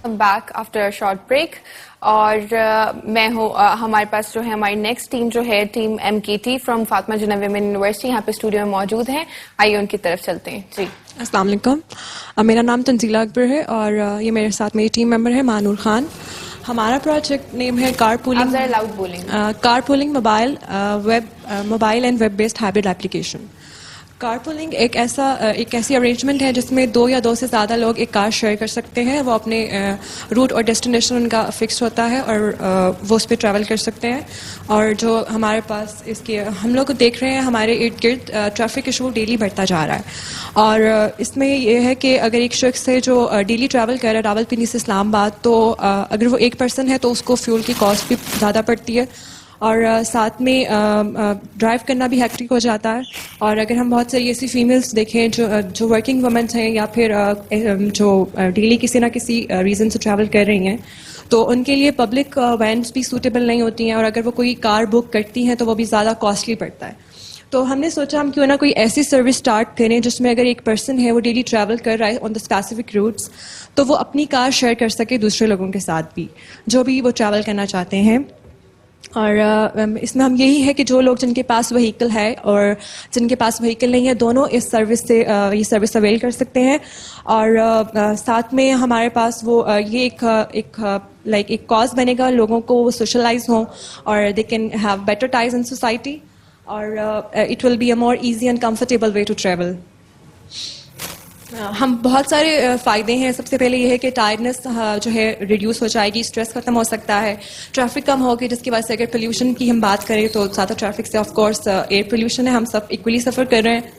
Back after short break और मैं हूँ हमारे पास जो है हमारी नेक्स्ट टीम जो है team MKT from Fatima Jinnah women university यहाँ पे स्टूडियो में मौजूद हैं। आइए उनकी तरफ चलते हैं। जी अस्सलाम वालेकुम। मेरा नाम तंजीला अकबर है और ये मेरे साथ मेरी टीम मेंबर है मानूर खान। हमारा प्रोजेक्ट नेम है कारपूलिंग। आप जरा लाउड बोलेंगे। Carpooling mobile and web based hybrid application. Carpooling एक ऐसी अरेंजमेंट है जिसमें दो या दो से ज़्यादा लोग एक कार शेयर कर सकते हैं। वो अपने रूट और डेस्टिनेशन उनका फिक्स होता है और वो उस पर ट्रैवल कर सकते हैं। और जो हमारे पास इसके हम लोग देख रहे हैं हमारे इर्द गिर्द ट्रैफिक इशू डेली बढ़ता जा रहा है। और इसमें ये है कि अगर एक शख्स है जो डेली ट्रैवल कर रहा है रावलपिंडी से इस्लामाबाद, तो अगर वो एक पर्सन है तो उसको फ्यूल की कॉस्ट भी ज़्यादा पड़ती है और साथ में ड्राइव करना भी हेक्टिक हो जाता है। और अगर हम बहुत सारी ऐसी फीमेल्स देखें जो वर्किंग वुमेन्स हैं या फिर जो डेली किसी ना किसी रीज़न से ट्रैवल कर रही हैं, तो उनके लिए पब्लिक वैन्स भी सूटेबल नहीं होती हैं और अगर वो कोई कार बुक करती हैं तो वो भी ज़्यादा कॉस्टली पड़ता है। तो हमने सोचा हम क्यों ना कोई ऐसी सर्विस स्टार्ट करें जिसमें अगर एक पर्सन है वो डेली ट्रैवल कर रहा है ऑन द स्पेसिफिक रूट्स, तो वो अपनी कार शेयर कर सके दूसरे लोगों के साथ भी जो भी वो ट्रैवल करना चाहते हैं। और इसमें हम यही है कि जो लोग जिनके पास व्हीकल है और जिनके पास व्हीकल नहीं है, दोनों इस सर्विस से ये सर्विस अवेल कर सकते हैं। और साथ में हमारे पास वो ये एक कॉज बनेगा, लोगों को सोशलाइज हों और they can have better ties in society और it will be a more easy and comfortable way to travel. हम बहुत सारे फ़ायदे हैं। सबसे पहले ये है कि टायर्डनेस जो है रिड्यूस हो जाएगी, स्ट्रेस खत्म हो सकता है, ट्रैफिक कम होगी, जिसकी वजह से अगर पोल्यूशन की हम बात करें तो ज़्यादा ट्रैफिक से ऑफ कोर्स एयर पोल्यूशन है, हम सब इक्वली सफ़र कर रहे हैं।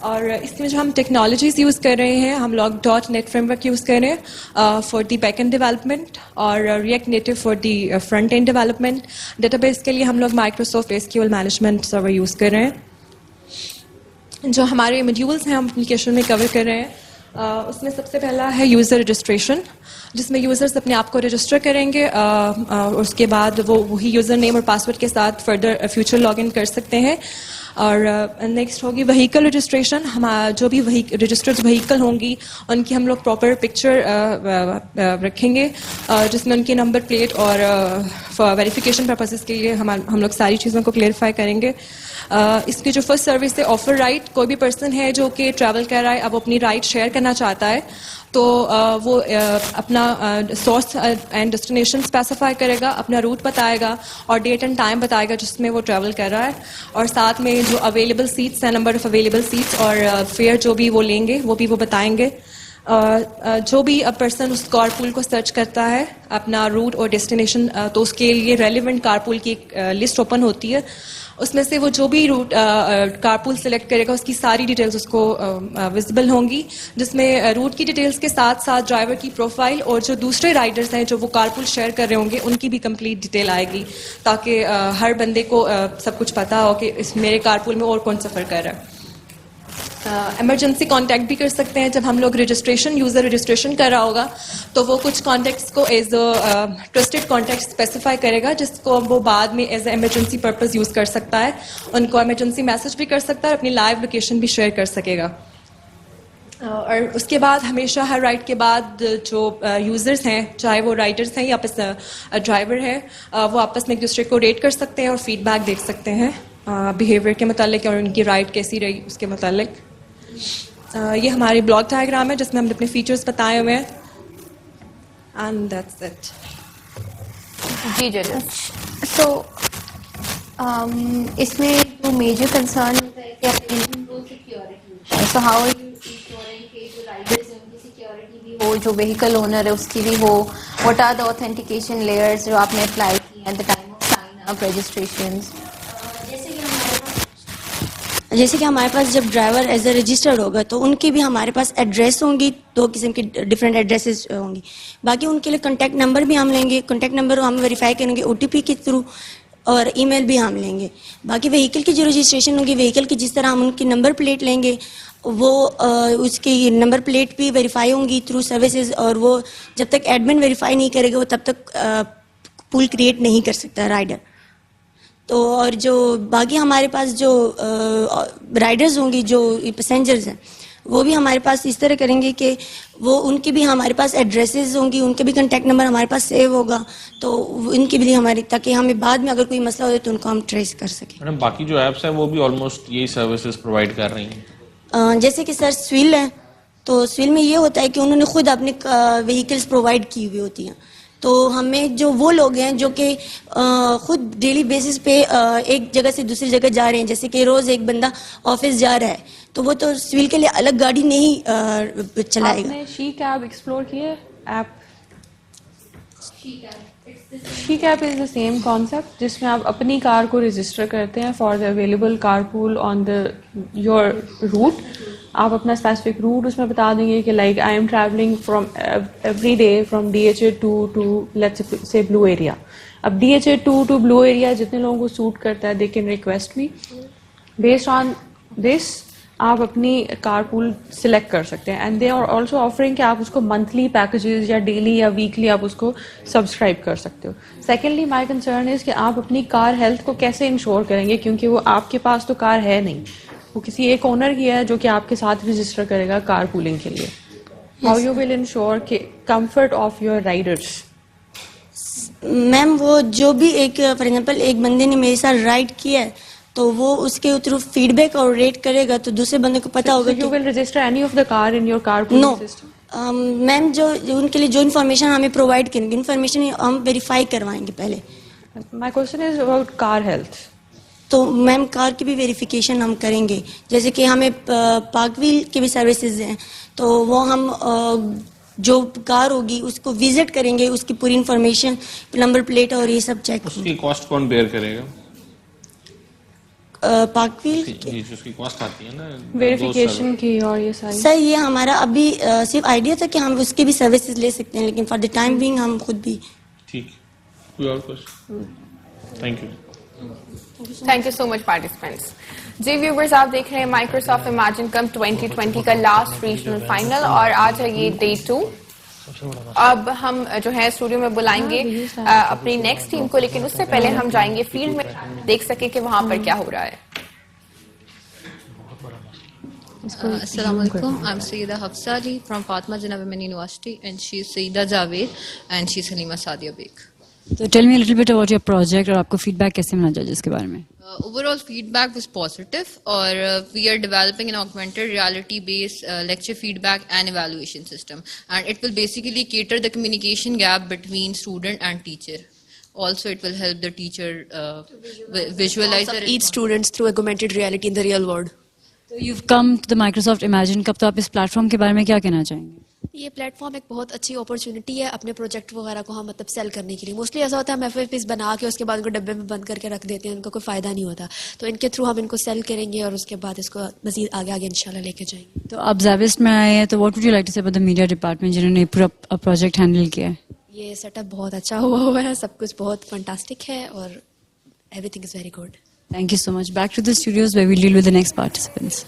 और इसमें जो हम टेक्नोलॉजीज़ यूज़ कर रहे हैं, हम लोग .NET फ्रेमवर्क यूज़ कर रहे हैं for the back and development और React Native for the front end development. Database के लिए हम लोग Microsoft SQL management server use कर रहे हैं। जो हमारे मॉड्यूल्स हैं हम एप्लीकेशन में कवर कर रहे हैं, उसमें सबसे पहला है यूज़र रजिस्ट्रेशन, जिसमें यूज़र्स अपने आप को रजिस्टर करेंगे और उसके बाद वो वही यूज़र नेम और पासवर्ड के साथ फर्दर फ्यूचर लॉगिन कर सकते हैं। और नेक्स्ट होगी व्हीकल रजिस्ट्रेशन। हम जो भी रजिस्टर्ड व्हीकल होंगी उनकी हम लोग प्रॉपर पिक्चर रखेंगे जिसमें उनकी नंबर प्लेट और वेरिफिकेशन पर्पसेस के लिए हम लोग सारी चीज़ों को क्लेरिफाई करेंगे। इसकी जो फर्स्ट सर्विस है ऑफर राइट, कोई भी पर्सन है जो कि ट्रैवल कर रहा है, अब अपनी राइड शेयर करना चाहता है तो वो अपना सोर्स एंड डेस्टिनेशन स्पेसिफाई करेगा, अपना रूट बताएगा और डेट एंड टाइम बताएगा जिसमें वो ट्रैवल कर रहा है। और साथ में जो अवेलेबल सीट्स हैं, नंबर ऑफ अवेलेबल सीट्स और फेयर जो भी वो लेंगे वो भी वो बताएंगे। जो भी अब पर्सन उस कारपूल को सर्च करता है अपना रूट और डेस्टिनेशन, तो उसके लिए रेलिवेंट कारपूल की एक लिस्ट ओपन होती है। उसमें से वो जो भी रूट कारपूल सेलेक्ट करेगा उसकी सारी डिटेल्स उसको विजिबल होंगी, जिसमें रूट की डिटेल्स के साथ साथ ड्राइवर की प्रोफाइल और जो दूसरे राइडर्स हैं जो वो कारपूल शेयर कर रहे होंगे उनकी भी कंप्लीट डिटेल आएगी, ताकि हर बंदे को सब कुछ पता हो कि इस मेरे कारपूल में और कौन सफ़र कर रहा है। इमरजेंसी कांटेक्ट भी कर सकते हैं। जब हम लोग यूज़र रजिस्ट्रेशन कर रहा होगा तो वो कुछ कॉन्टैक्ट्स को as a trusted contact specify करेगा, जिसको वो बाद में as a emergency purpose use कर सकता है। उनको इमरजेंसी मैसेज भी कर सकता है और अपनी लाइव लोकेशन भी शेयर कर सकेगा। और उसके बाद हमेशा हर राइड के बाद जो यूज़र्स हैं, चाहे वो राइडर्स हैं या ड्राइवर है, वो आपस में एक दूसरे को रेट कर सकते हैं और फीडबैक देख सकते हैं बिहेवियर के मुतालिक और उनकी राइड कैसी रही उसके मुतालिक। ये हमारी ब्लॉक डायग्राम है जिसमें हमने अपने फीचर्स बताए हुए हैं एंड दैट्स इट। जी जज। सो इसमें जो मेजर कंसर्न होता है कि security, so how are you ensuring कि जो राइडर्स हैं उनकी सिक्योरिटी भी हो, जो व्हीकल ओनर है उसकी भी हो, what are the authentication layers जो आपने अप्लाई की at the time of sign up registrations? जैसे कि हमारे पास जब ड्राइवर एज ए रजिस्टर्ड होगा तो उनकी भी हमारे पास एड्रेस होंगी, दो किस्म की डिफरेंट एड्रेसेस होंगी। बाकी उनके लिए कॉन्टैक्ट नंबर भी हम लेंगे, कॉन्टैक्ट नंबर हम वेरीफाई करेंगे OTP के थ्रू और ईमेल भी हम लेंगे। बाकी व्हीकल की जो रजिस्ट्रेशन होगी, व्हीकल की जिस तरह हम उनकी नंबर प्लेट लेंगे वो उसकी नंबर प्लेट भी वेरीफाई होंगी थ्रू सर्विसेज, और वो जब तक एडमिन वेरीफाई नहीं करेगा वो तब तक पूल क्रिएट नहीं कर सकता राइडर। तो और जो बाकी हमारे पास जो राइडर्स होंगी, जो पैसेंजर्स हैं, वो भी हमारे पास इस तरह करेंगे कि वो उनकी भी हमारे पास एड्रेसेस होंगी, उनके भी कंटेक्ट नंबर हमारे पास सेव होगा, तो उनकी भी हमारी, ताकि हमें बाद में अगर कोई मसला हो तो उनको हम ट्रेस कर सकें। मैडम बाकी जो ऐप्स हैं वो भी ऑलमोस्ट यही सर्विसेज प्रोवाइड कर रही हैं। जैसे कि सर स्विल है, तो स्विल में ये होता है कि उन्होंने खुद अपने व्हीकल्स प्रोवाइड की हुई होती हैं, तो हमें जो वो लोग हैं जो कि खुद डेली बेसिस पे एक जगह से दूसरी जगह जा रहे हैं, जैसे कि रोज एक बंदा ऑफिस जा रहा है, तो वो तो स्विल के लिए अलग गाड़ी नहीं चलाएगा। आपने शी कैब एक्सप्लोर की है app? She cab is the same concept जिसमें आप अपनी कार को रजिस्टर करते हैं for the available carpool on the your route. आप अपना स्पेसिफिक रूट उसमें बता देंगे कि like I am travelling from every day from DHA to let's say blue area. अब DHA टू ब्लू एरिया जितने लोगों को सूट करता है they can request me, based on this आप अपनी कारपूल सिलेक्ट कर सकते हैं। And they are also offering कि आप उसको मंथली पैकेजेस या डेली या वीकली आप उसको सब्सक्राइब कर सकते हो। सेकेंडली माई कंसर्न इज कि आप अपनी कार हेल्थ को कैसे इंश्योर करेंगे, क्योंकि वो आपके पास तो कार है नहीं, वो किसी एक ओनर की है जो कि आपके साथ रजिस्टर करेगा कार पूलिंग के लिए। हाउ यू विल इंश्योर कि comfort of your Riders? Ma'am वो जो भी एक फॉर एग्जांपल एक बंदे ने मेरे साथ राइड किया है, तो वो उसके थ्रू फीडबैक और रेट करेगा, तो दूसरे बंदे को पता होगा। You will register any of the car in your car pooling system? Ma'am जो उनके लिए जो इन्फॉर्मेशन हमें प्रोवाइड करेंगे, इन्फॉर्मेशन हम वेरीफाई करवाएंगे पहले। My question is about car health. तो मैम कार की भी वेरिफिकेशन हम करेंगे, जैसे कि हमें पार्कव्हील की भी सर्विसेज हैं, तो वो हम जो कार होगी उसको विजिट करेंगे, उसकी पूरी इन्फॉर्मेशन, नंबर प्लेट और ये सब चेक। उसकी कॉस्ट कौन बेयर करेगा? पार्कव्हील जी उसकी कॉस्ट आती है ना वेरिफिकेशन की और ये सारी। सर ये हमारा अभी सिर्फ आइडिया था कि हम उसके भी सर्विसेज ले सकते हैं, लेकिन फॉर द टाइम बीइंग हम खुद भी। ठीक, कोई और question? Thank you. Thank you so much participants. जी व्यूवर्स, आप देख रहे हैं माइक्रोसॉफ्ट इमेजिन कप 2020 का लास्ट रीजनल फाइनल और आज है ये डे 2। अब हम जो है स्टूडियो में बुलाएंगे अपनी नेक्स्ट टीम को, लेकिन उससे पहले हम जाएंगे फील्ड में, देख सके कि वहां पर क्या हो रहा है। Assalamu alaikum. I'm Sayyida Hafsa Ali from Fatma Jinnah Women University, and she's Sayyida Javed, and she's Halima Sadia Beg. So tell me a little bit about your project और आपको feedback कैसे मिला जजेस के बारे में? Overall feedback was positive, और we are developing an augmented reality based lecture feedback and evaluation system, and it will basically cater the communication gap between student and teacher. Also, it will help the teacher visualize each students through augmented reality in the real world. So you've come to the Microsoft Imagine Cup, तो आप इस platform के बारे में क्या कहना चाहेंगे? ये प्लेटफॉर्म एक बहुत अच्छी अपॉर्चुनिटी है अपने प्रोजेक्ट वगैरह को हम मतलब सेल करने के लिए। मोस्टली ऐसा होता है हम FFPs बना के उसके बाद उनको डब्बे में बंद करके रख देते हैं, उनको कोई फायदा नहीं होता, तो इनके थ्रू हम इनको सेल करेंगे और उसके बाद इसको मजीद आगे आगे इंशाल्लाह लेके जाएंगे। तो आप जाविस्ट में आए हैं, तो what would you like to say about the media department जिन्होंने पूरा प्रोजेक्ट हैंडल किया है? ये सेटअप बहुत अच्छा हुआ है, सब कुछ बहुत फंटास्टिक है और everything is very good. Thank you so much. Back to the studios where we deal with the next participants.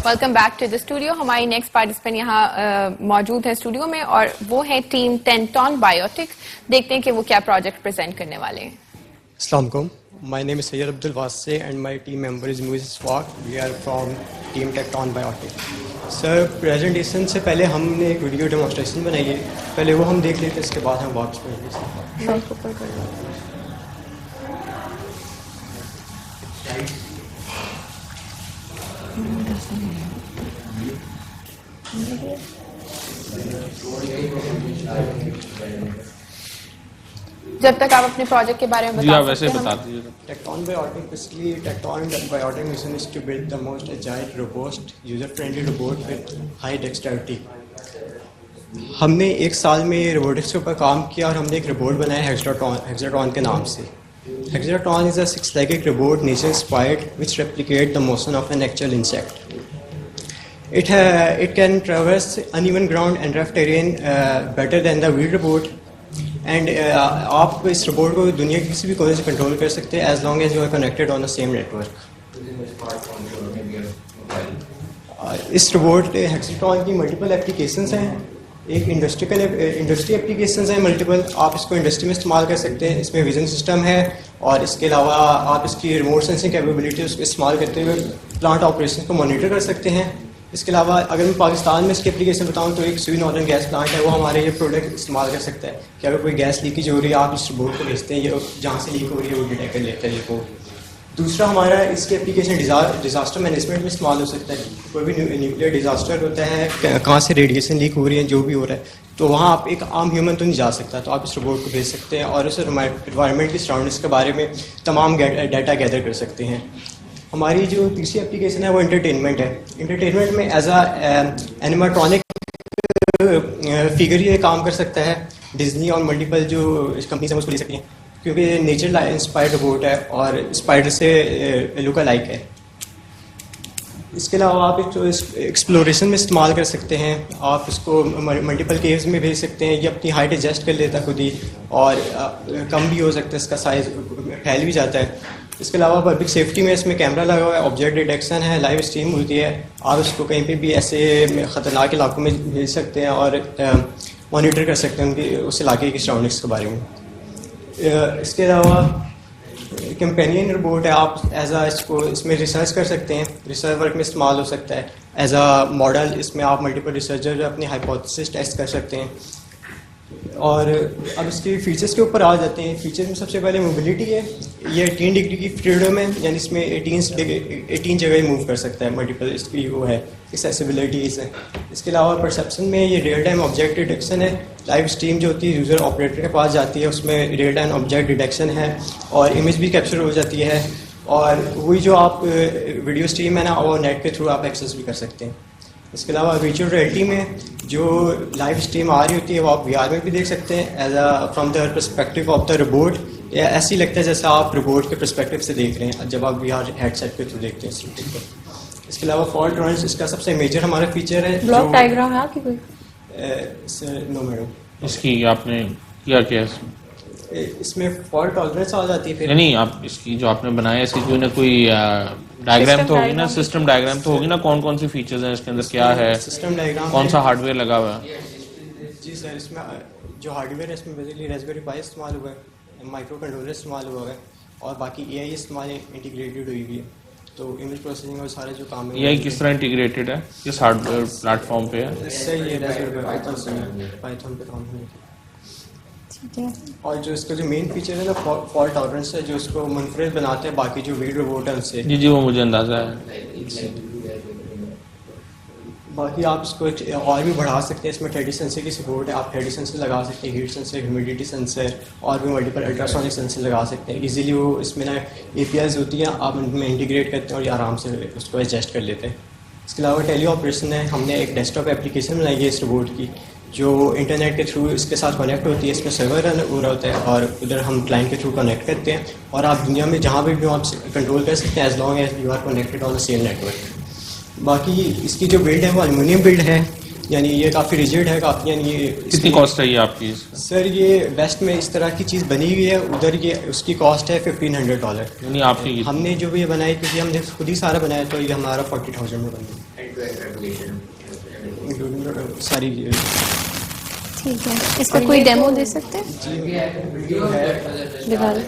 Welcome back to the studio. हमारी नेक्स्ट पार्टिसिपेंट यहाँ मौजूद है स्टूडियो में और वो है टीम टेंटॉन बायोटिक। देखते हैं कि वो क्या प्रोजेक्ट प्रेजेंट करने वाले हैं। अस्सलाम वालेकुम, my name is Syed Abdul Wase and my team member is Muiz Swak. We are from team tenton biotic. Sir presentation से पहले हमने एक वीडियो डेमोन्स्ट्रेशन बनाई है, पहले वो हम देख लेते हैं, इसके बाद हम वापस पढ़ेंगे। जब तक आप अपने प्रोजेक्ट के बारे में बता वैसे बता दीजिए। Tekton biotic basically Tekton biotic mission is to build the most agile robust user friendly robot with high dexterity. हमने एक साल में रोबोटिक्स के ऊपर काम किया और हमने एक रोबोट बनाया हेक्साट्रॉन के नाम से। Hexatron is a 6-legged robot nature inspired which replicate the motion of an actual insect. It can traverse uneven ground and rough terrain better than the wheeled robot. And आप इस रोबोट को दुनिया के किसी भी कोने से कंट्रोल कर सकते हैं as long as you are connected on the same network. इस रोबोट हेक्साट्रॉन की मल्टीपल एप्लीकेशंस हैं। एक इंडस्ट्री एप्लीकेशंस हैं मल्टीपल, आप इसको इंडस्ट्री में इस्तेमाल कर सकते हैं। इसमें विजन सिस्टम है और इसके अलावा आप इसकी रिमोट सेंसिंग कैपेबिलिटी उसको इस्तेमाल करते हुए प्लांट ऑपरेशन को मॉनिटर कर सकते हैं। इसके अलावा अगर मैं पाकिस्तान में इसकी एप्लीकेशन बताऊं तो एक सुई नॉर्दर्न गैस प्लांट है, वो हमारे ये प्रोडक्ट इस्तेमाल कर सकता है कि अगर कोई गैस लीकेज हो रही है आप इस बोर्ड को भेजते हैं, ये जहाँ से लीक हो रही है वो डिटेक्ट कर लेता है ये बोर्ड। दूसरा हमारा इसकी एप्लीकेशन डिज़ास्टर मैनेजमेंट में इस्तेमाल हो सकता है। कोई भी न्यूक्लियर डिज़ास्टर होता है, कहाँ से रेडिएशन लीक हो रही है, जो भी हो रहा है, तो वहाँ आप एक आम ह्यूमन तो नहीं जा सकता, तो आप इस रोबोट को भेज सकते हैं और उस एनवायरनमेंट की सराउंडिंग्स के बारे में तमाम डाटा गैदर कर सकते हैं। हमारी जो तीसरी एप्लीकेशन है वो एंटरटेनमेंट है। एंटरटेनमेंट में एज एनिमेट्रॉनिक फिगर ये काम कर सकता है। डिज्नी और मल्टीपल जो कंपनीज हैं उसको ले सकती हैं, क्योंकि नेचर इंस्पायर्ड रोबोट है और स्पाइडर से लुक लाइक है। इसके अलावा आप एक्सप्लोरेशन में इस्तेमाल कर सकते हैं। आप इसको मल्टीपल केव्स में भेज सकते हैं, ये अपनी हाइट एडजस्ट कर लेता है खुद ही और कम भी हो सकता है, इसका साइज़ फैल भी जाता है। इसके अलावा पब्लिक सेफ्टी में इसमें कैमरा लगा हुआ है, ऑब्जेक्ट डिटेक्शन है, लाइव स्ट्रीम होती है, आप इसको कहीं पे भी ऐसे ख़तरनाक इलाकों में भेज सकते हैं और मॉनिटर कर सकते हैं उनकी उस इलाके की सराउंडिंग्स के बारे में। इसके अलावा कंपेनियन रोबोट है, आप इसको इसमें रिसर्च कर सकते हैं, रिसर्च वर्क में इस्तेमाल हो सकता है। एज अ मॉडल इसमें आप मल्टीपल रिसर्चर अपनी हाइपोथेसिस टेस्ट कर सकते हैं। और अब इसके फीचर्स के ऊपर आ जाते हैं। फीचर्स में सबसे पहले मोबिलिटी है, ये 18 डिग्री की फ्रीडम है, यानी इसमें 18 जगह मूव कर सकता है, मल्टीपल इसकी वो है एक्सेसिबिलिटीज़ है। इसके अलावा परसेप्शन में ये रियल टाइम ऑब्जेक्ट डिटेक्शन है, लाइव स्ट्रीम जो होती है यूज़र ऑपरेटर के पास जाती है, उसमें रियल टाइम ऑब्जेक्ट डिटेक्शन है और इमेज भी कैप्चर हो जाती है, और वही जो आप वीडियो स्ट्रीम है ना वो नेट के थ्रू आप एक्सेस भी कर सकते हैं। इसके अलावा वर्चुअल रियलिटी में जो लाइव स्ट्रीम आ रही होती है वो आप VR में भी देख सकते हैं as a from the perspective of the robot, या ऐसे ही लगता है जैसा आप रोबोट के पर्सपेक्टिव से देख रहे हैं जब आप VR हेडसेट के थ्रू देखते हैं इस रोबोट को। इसके अलावा फॉल्ट टॉलरेंस इसका सबसे मेजर हमारा फीचर है। ब्लॉक डायग्राम है आपकी कोई? No madam. इसकी आपने किया क्या इसमें फॉल्ट टॉलरेंस आ जाती है फिर? नहीं, आप इसकी जो आपने बनाया इसकी कोई ना कोई डायग्राम तो होगी ना, सिस्टम डायग्राम तो होगी ना, कौन कौन सी फीचर्स हैं इसके अंदर, क्या है सिस्टम डायग्राम, कौन सा हार्डवेयर लगा हुआ है? जी सर, इसमें जो हार्डवेयर है इसमें बेसिकली रास्पबेरी पाई इस्तेमाल हुआ है, माइक्रो कंट्रोलर इस्तेमाल हुआ है और बाकी AI इस्तेमाल इंटीग्रेटेड हुई हुई है। तो इमेज प्रोसेसिंग और सारे जो काम है AI किस तरह इंटीग्रेटेड है, किस हार्डवेयर प्लेटफॉर्म पे है? सर ये रास्पबेरी पाइथन पे काम है। और जो इसका जो मेन फीचर है ना फॉल्ट टॉलरेंस है, जो इसको मुनफरिद बनाते हैं बाकी जो वीड रोबोट है उनसे। जी वो मुझे अंदाजा है। बाकी आप इसको और भी बढ़ा सकते हैं, इसमें 3D सेंसर की सपोर्ट है, आप 3D सेंसर लगा सकते हैं, हीट सेंसर, ह्यूमिडिटी सेंसर और भी मल्टीपल अल्ट्रासोनिक सेंसर लगा सकते हैं। इजीली वो इसमें ना APIs होती हैं, आप उनमें इंटीग्रेट करते हैं और ये आराम से उसको एडजस्ट कर लेते हैं। इसके अलावा टेली ऑपरेशन है, हमने एक डेस्कटॉप एप्लीकेशन बनाई है इस रोबोट की जो इंटरनेट के थ्रू इसके साथ कनेक्ट होती है। इसमें सर्वर रन हो रहा होता है और उधर हम क्लाइंट के थ्रू कनेक्ट करते हैं और आप दुनिया में जहाँ भी आप कंट्रोल कर सकते हैं as long as you are connected on the same network. बाकी इसकी जो बिल्ड है वो एल्युमिनियम बिल्ड है, यानी ये काफ़ी रिजिड है काफ़ी, यानी ये कितनी कॉस्ट है ये आपकी? सर ये वेस्ट में इस तरह की चीज़ बनी हुई है, उधर ये उसकी कॉस्ट है $1,500। यानी आपकी हमने जो भी ये बनाई क्योंकि हमने खुद ही सारा बनाया तो ये हमारा 40,000 में बना सारी। ठीक है, इसका कोई डेमो दे सकते हैं? दिखा दो।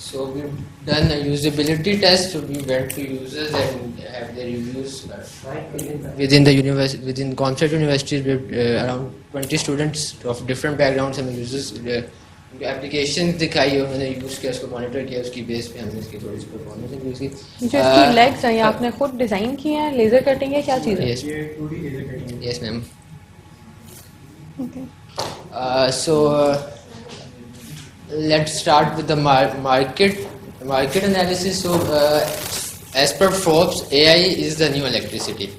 So we've done a usability test. So we went to users and have their reviews within the university. Within Comsat University, with around 20 students of different backgrounds and users. Application दिखाई है, उन्होंने use किया, उसको monitor किया, उसकी base पे हमने इसकी थोड़ी सी परफॉर्मेंस यूज़ की। जो इसकी लेग्स हैं ये आपने खुद डिज़ाइन की हैं, लेज़र कटिंग है, क्या चीज़ है? Yes ma'am. So let's start with the market analysis. So as per Forbes, AI is the new electricity.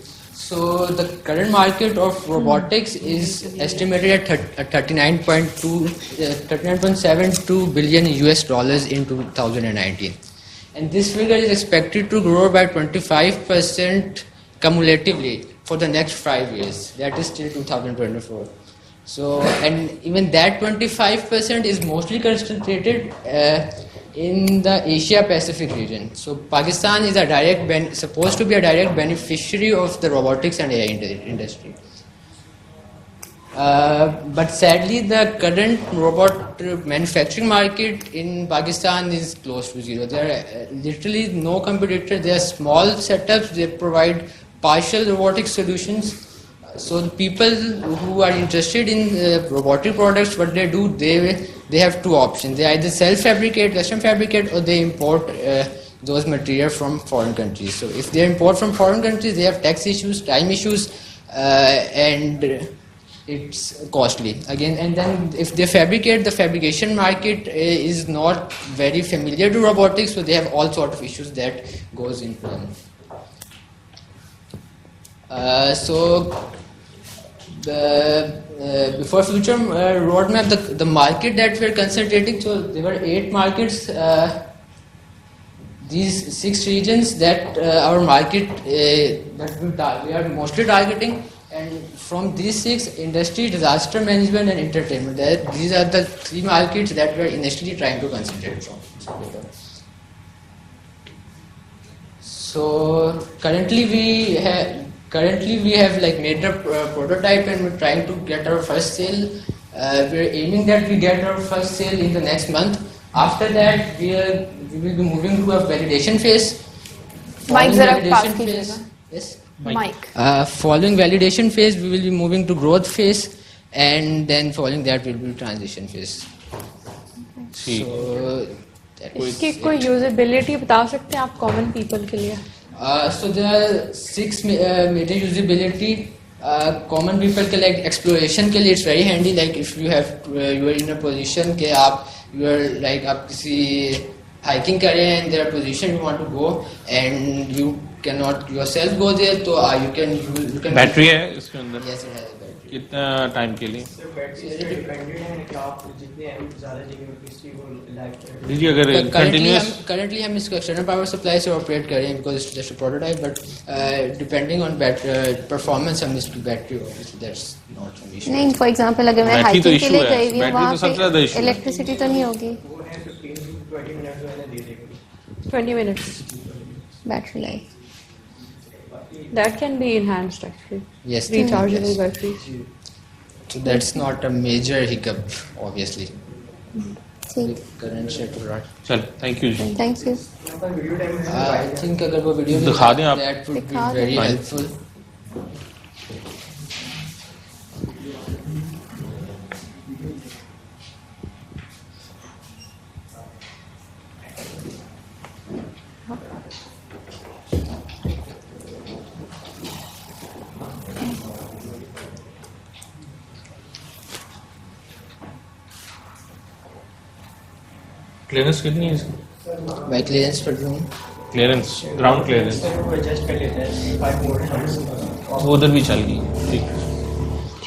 So the current market of robotics is estimated at 39.72 billion US dollars in 2019, and this figure is expected to grow by 25% cumulatively for the next 5 years. That is till 2024. So, and even that 25% is mostly concentrated in the Asia Pacific region. So Pakistan is supposed to be a direct beneficiary of the robotics and AI industry. But sadly, the current robot manufacturing market in Pakistan is close to zero. There are literally no competitor. They are small setups. They provide partial robotic solutions. So the people who are interested in robotic products, what they do, they have two options. They either self-fabricate, custom fabricate, or they import those material from foreign countries. So if they import from foreign countries, they have tax issues, time issues, and it's costly again. And then if they fabricate, the fabrication market is not very familiar to robotics, so they have all sort of issues that goes into them. So the before future roadmap, the market that we're concentrating, so there were 8 markets, these 6 regions that our market that we are mostly targeting, and from these 6, industry, disaster management and entertainment, these are the 3 markets that we are initially trying to concentrate from. So currently we have like made a prototype, and we're trying to get our first sale. We're aiming that we get our first sale in the next month. After that, we will be moving to a validation phase. Mike, Following zara validation pass phase- kijiyega. Yes. Mike. Following validation phase, we will be moving to growth phase, and then following that will be transition phase. So इसकी कोई usability बता सकते हैं आप common people के लिए? So there are 6 major usability. Common people के like exploration के लिए it's very handy. Like if you are in a position के you are like आप किसी hiking कर रहे हैं, and there are position you want to go and you cannot yourself go there, so you can battery है इसके अंदर? Yes, it has a battery. कितना टाइम के लिए? जी अगर Currently हम इसको external power supply से operate कर रहे हैं because it's just a prototype, but depending on performance हम इसकी battery, that's not an issue. नहीं, फॉर एग्जांपल अगर मैं बैटरी तो हाइकिंग के लिए issue है, गई हुई हूँ, बैटरी वहाँ तो सबसे ज़्यादा पे issue है। इलेक्ट्रिसिटी तो नहीं होगी? 20 minutes. Battery life That can be enhanced actually. Yes. Rechargeable Yes. batteries. So that's not a major hiccup, obviously. ठीक, Current set of right. चल थैंक यू जी। Thank you. I think अगर वो video दिखा दें आप। that would be दिखा दें। very Fine. helpful. क्लियरेंस कितनी है इसकी? By clearance per room. Clearance, ground clearance वो उधर भी चल गई। ठीक,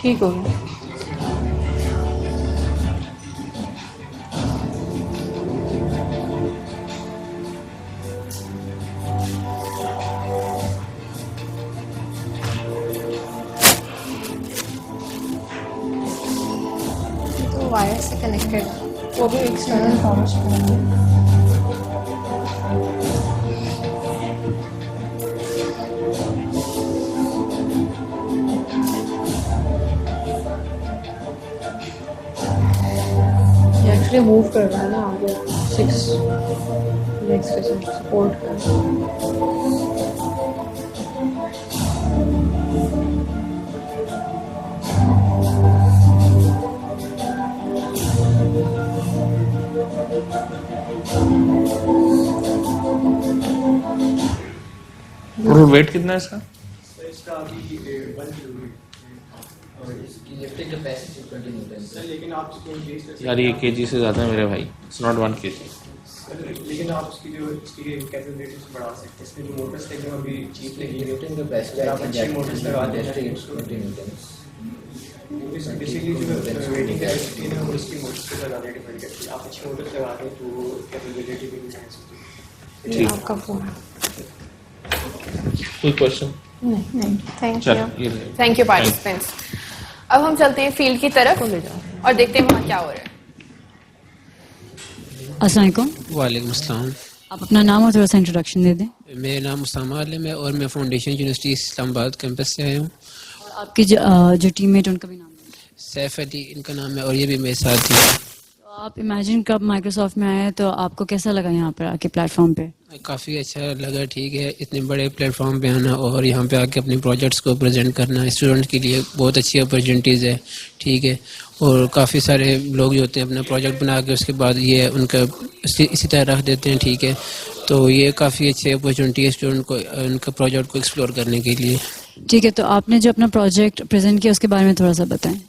ठीक हो गया। तो वायर से कनेक्टेड वो भी external power supply. Actually move कर रहा है ना आगे 6 लेग्स के साथ सपोर्ट कर रहा है। और वेट कितना है इसका? इसकी lifting capacity 20 newtons. लेकिन आप इसको इंक्रीज कर यार ये केजी से ज़्यादा है मेरे भाई, इट्स नॉट 1 kg। लेकिन आप इसकी कैपेबिलिटीज बढ़ा सकते हैं। इसमें जो मोटर्स लगे हैं अभी चीप लगी है। Lifting capacity आप अच्छी मोटर्स लगा दें is 20 newtons. बेसिकली जो वेटिंग कैपेसिटी है वो इसकी मोटर्स पे ज़्यादा डिपेंड करती है। आप अच्छी मोटर्स लगा दें तो कैपेबिलिटी भी इंक्रीज होती है। ये आपका फोन है। कोई क्वेश्चन? नहीं, थैंक चल यू। ये थैंक यू पार्टिसिपेंट्स। अब हम चलते हैं फील्ड की तरफ और देखते हैं वहाँ क्या हो रहा है। अस्सलाम वालेकुम। वालेकुम अस्सलाम। आप अपना नाम और थोड़ा सा इंट्रोडक्शन दे दें। मेरा नाम उसामा आलम है और मैं फाउंडेशन यूनिवर्सिटी इस्लामाबाद कैंपस से आया हूँ। और आपकी जो टीममेट उनका भी नाम दें। सैफ अली इनका नाम है और ये भी मेरे साथ ही है। तो आप इमेजिन कब माइक्रोसॉफ्ट में आए तो आपको कैसा लगा यहाँ पर आके प्लेटफॉर्म पे? काफ़ी अच्छा लगा, ठीक है, इतने बड़े प्लेटफॉर्म पे आना और यहाँ पे आके अपने प्रोजेक्ट्स को प्रेजेंट करना स्टूडेंट के लिए बहुत अच्छी अपॉर्चुनिटीज़ है, ठीक है। और काफ़ी सारे लोग जो होते हैं अपना प्रोजेक्ट बना के उसके बाद ये उनका इसी तरह रख देते हैं, ठीक है। तो ये काफ़ी अच्छी अपॉर्चुनिटी है स्टूडेंट को उनका प्रोजेक्ट को एक्सप्लोर करने के लिए। ठीक है, तो आपने जो अपना प्रोजेक्ट प्रेजेंट किया उसके बारे में थोड़ा सा बताएं।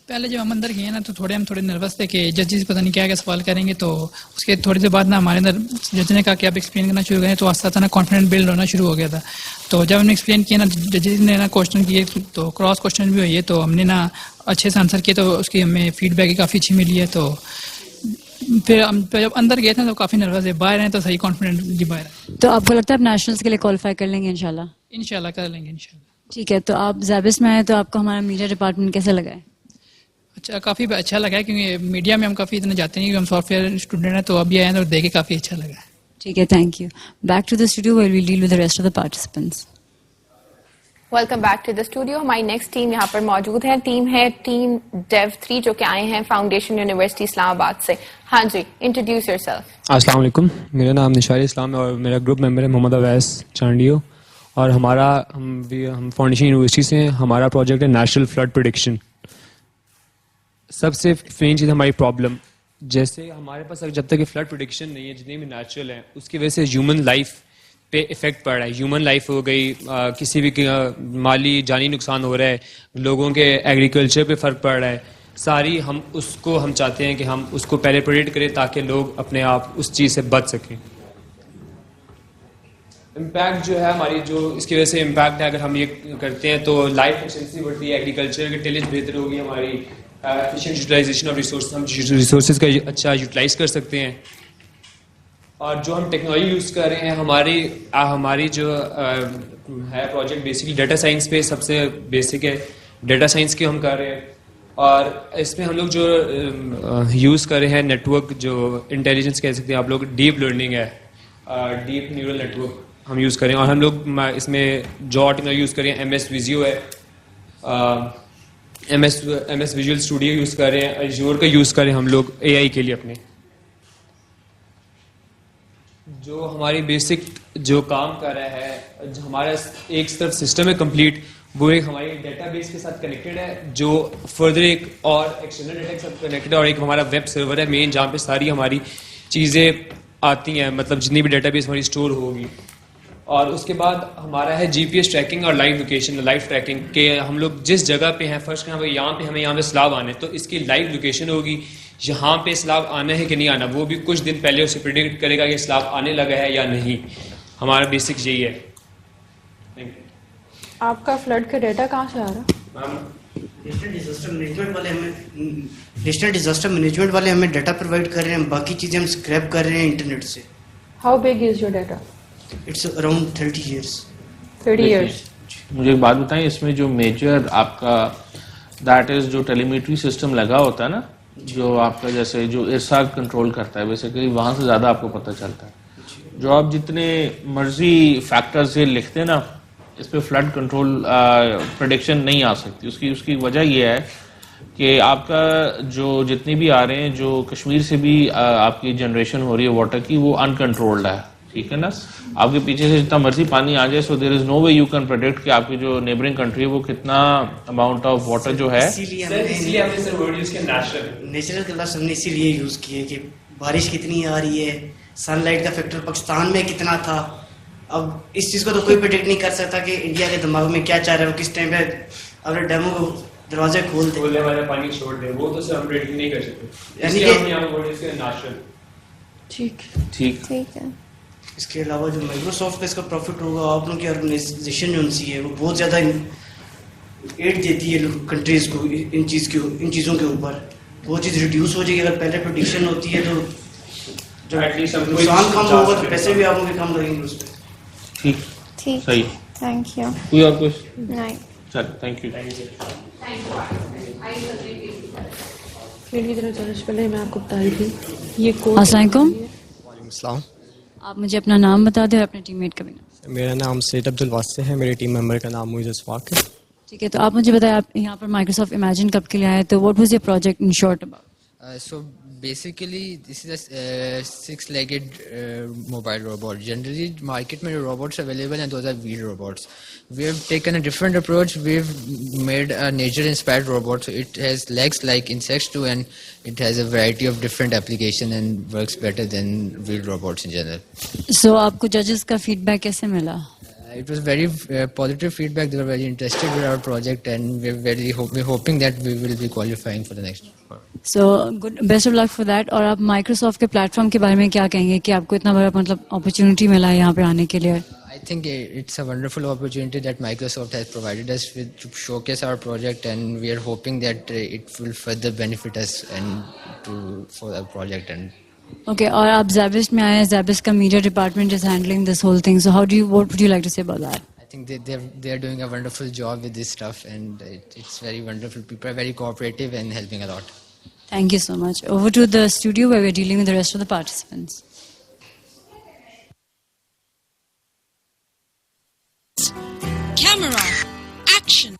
पहले जब हम अंदर गए ना तो हम थोड़े नर्वस थे कि जजेस पता नहीं क्या क्या सवाल करेंगे। तो उसके थोड़ी देर बाद ना हमारे अंदर जज ने कहा कि आप एक्सप्लेन करना शुरू करें, तो आस्ता ना कॉन्फिडेंस बिल्ड होना शुरू हो गया था। तो जब हमने एक्सप्लेन किया ना, जजेस ने ना क्वेश्चन किए तो क्रॉस क्वेश्चन भी हुई है, तो हमने ना अच्छे से आंसर किए, तो उसकी हमें फीडबैक काफ़ी अच्छी मिली है। तो फिर हम जब अंदर गए थे तो काफ़ी नर्वस है, बाहर हैं तो सही कॉन्फिडेंट जी बाहर है। तो आपको लगता है आप नेशनल्स के लिए क्वालिफाई कर लेंगे इंशाल्लाह? इंशाल्लाह कर लेंगे इंशाल्लाह। ठीक है, तो आप ज़ैबिस में आए तो आपको हमारा मीडिया डिपार्टमेंट कैसा लगा है? अच्छा, काफ़ी अच्छा लगा है, क्योंकि मीडिया में हम काफ़ी इतना जाते नहीं, हम सॉफ्टवेयर स्टूडेंट हैं, तो अभी आए हैं तो देख के काफ़ी अच्छा लगा है। ठीक है, thank you. Back to the studio where we deal with the rest of the participants. Welcome back to the studio. हमारी नेक्स्ट टीम यहाँ पर मौजूद है। टीम है टीम डेव 3 जो कि आए हैं फाउंडेशन यूनिवर्सिटी इस्लामाबाद से। हाँ जी, इंट्रोड्यूस योरसेल्फ। अस्सलाम वालेकुम, मेरा नाम निशार इस्लाम है और मेरा ग्रुप मेंबर है मोहम्मद अवैस चांडियो और हम फाउंडेशन यूनिवर्सिटी से हैं। हमारा प्रोजेक्ट है नेचुरल फ्लड प्रेडिक्शन। सबसे मेन चीज़ हमारी प्रॉब्लम, जैसे हमारे पास जब तक फ्लड प्रेडिक्शन नहीं है, जितने भी नेचुरल हैं, उसकी वजह से ह्यूमन लाइफ पे इफेक्ट पड़ रहा है। ह्यूमन लाइफ हो गई, किसी भी माली जानी नुकसान हो रहा है, लोगों के एग्रीकल्चर पे फ़र्क पड़ रहा है। सारी हम चाहते हैं कि हम उसको पहले प्रेडिक्ट करें ताकि लोग अपने आप उस चीज़ से बच सकें। इम्पैक्ट जो है हमारी, जो इसकी वजह से इम्पैक्ट है, अगर हम ये करते हैं तो लाइफ एक्सपेंसिव बढ़ती है, एग्रीकल्चर की टिलेज बेहतर होगी, हमारी एफिशिएंट यूटिलाइजेशन ऑफ रिसोर्स, हम रिसोर्सेज का अच्छा यूटिलाइज कर सकते हैं। और जो हम टेक्नोलॉजी यूज़ कर रहे हैं, हमारी जो है प्रोजेक्ट बेसिकली डेटा साइंस पे सबसे बेसिक है, डेटा साइंस के हम कर रहे हैं। और इसमें हम लोग जो यूज़ कर रहे हैं नेटवर्क, जो इंटेलिजेंस कह सकते हैं आप लोग, डीप लर्निंग है, डीप न्यूरल नेटवर्क हम यूज़ करें। और हम लोग इसमें जो टेक्नोलॉजी यूज़ करें, MS विजियो है, MS विजुअल स्टूडियो यूज़ कर रहे हैं, अजूर का यूज़ करें हम लोग AI के लिए अपने। जो हमारी बेसिक जो काम कर रहा है, जो हमारा एक तरफ सिस्टम है कंप्लीट, वो एक हमारी डेटाबेस के साथ कनेक्टेड है, जो फर्दर एक और एक्सटर्नल डेटा के साथ कनेक्टेड है, और एक हमारा वेब सर्वर है मेन, जहाँ पे सारी हमारी चीज़ें आती हैं, मतलब जितनी भी डेटाबेस हमारी स्टोर होगी। और उसके बाद हमारा है GPS ट्रैकिंग और लाइव लोकेशन, लाइव ट्रैकिंग के हम लोग जिस जगह पे हैं, फर्स्ट हमें यहाँ पे सैलाब आने, तो इसकी लाइव लोकेशन होगी, यहाँ पे सैलाब आना है कि नहीं आना, वो भी कुछ दिन पहले उसे प्रेडिक्ट करेगा कि सैलाब आने लगा है या नहीं। हमारा बेसिक यही है। आपका फ्लड का डाटा कहाँ से आ रहा है? नेशनल डिजास्टर मैनेजमेंट वाले हमें डाटा प्रोवाइड कर रहे हैं, बाकी चीजें हम स्क्रैप कर रहे हैं इंटरनेट से। How big is your data? It's around 30 years। 30 years। मुझे एक बात बताएं, इसमें जो मेजर आपका दैट इज जो टेलीमेट्री सिस्टम लगा होता है ना, जो आपका जैसे जो इरसाग कंट्रोल करता है, बेसिकली वहाँ से ज़्यादा आपको पता चलता है। जो आप जितने मर्जी फैक्टर्स ये लिखते हैं ना, इस पर फ्लड कंट्रोल प्रेडिक्शन नहीं आ सकती। उसकी वजह यह है कि आपका जो जितने भी आ रहे हैं, जो कश्मीर से भी आपकी जनरेशन हो रही है वाटर की, वो अनकंट्रोल्ड है, ठीक है ना। आपके पीछे से जितना मर्जी पानी आ जाए, so there is no way you can predict कि आपकी जो नेबरिंग कंट्री है वो कितना अमाउंट ऑफ वाटर जो है। इसीलिए हमने सर वर्ड यूज किया नेचुरल कलर्स, हमने इसीलिए यूज किए कि बारिश कितनी आ रही है, सनलाइट का फैक्टर पाकिस्तान में कितना था। अब इस चीज को तो कोई प्रेडिक्ट नहीं कर सकता कि इंडिया के दिमाग में क्या चाह रहा है, वो किस टाइम पे अपने डैमों को दरवाजे खोलने वाले पानी छोड़ दे, वो तो हम प्रेडिक्ट नहीं कर सकते। यानी कि हमने यहाँ वर्ड यूज किया नेचुरल। ठीक है। इसके अलावा जो माइक्रोसॉफ्ट का इसका प्रॉफिट होगा, आप लोगों की ऑर्गेनाइजेशन जो उनसी है वो बहुत ज़्यादा एड देती है कंट्रीज को इन चीज़ों के ऊपर। वो चीज़ रिड्यूस हो जाएगी। अगर पहले प्रोडिक्शन होती है तो जो नुकसान कम होगा तो पैसे भी आप लोग कम लगेंगे उस पर। ठीक सही, थैंक यू। कोई और कुछ नहीं, चल थैंक यू। मेरी तरह जाने से पहले मैं आपको बता रही थी ये कोड। अस्सलाम वालेकुम। वालेकुम सलाम। आप मुझे अपना नाम बता दें और अपने टीममेट का भी नाम। मेरा नाम सैयद अब्दुल वास्ते है, मेरे टीम मेंबर का नाम मुइज़ अस्फाक है। ठीक है, तो आप मुझे बताएं, आप यहाँ पर माइक्रोसॉफ्ट इमेजिन कब के लिए आए, तो what was your project in short about? So basically, this is a six-legged mobile robot. Generally, market में robots available and those are wheel robots. We have taken a different approach. We've made a nature-inspired robot. So it has legs like insects too, and it has a variety of different application and works better than wheel robots in general. So आपको judges का feedback कैसे मिला? It was very positive feedback. They were very interested with our project, and we're hoping that we will be qualifying for the next one. So good, best of luck for that. और आप Microsoft के platform के बारे में क्या कहेंगे कि आपको इतना बड़ा मतलब अपॉर्चुनिटी मिला है यहाँ पे आने के लिए? I think it's a wonderful opportunity that Microsoft has provided us with to showcase our project, and we are hoping that it will further benefit us for our project. And Okay, और आप Zabist में आए हैं, Zabist का media department is handling this whole thing. So what would you like to say about that? I think they are doing a wonderful job with this stuff, and it's very wonderful. People are very cooperative and helping a lot. Thank you so much. Over to the studio where we're dealing with the rest of the participants. Camera, action.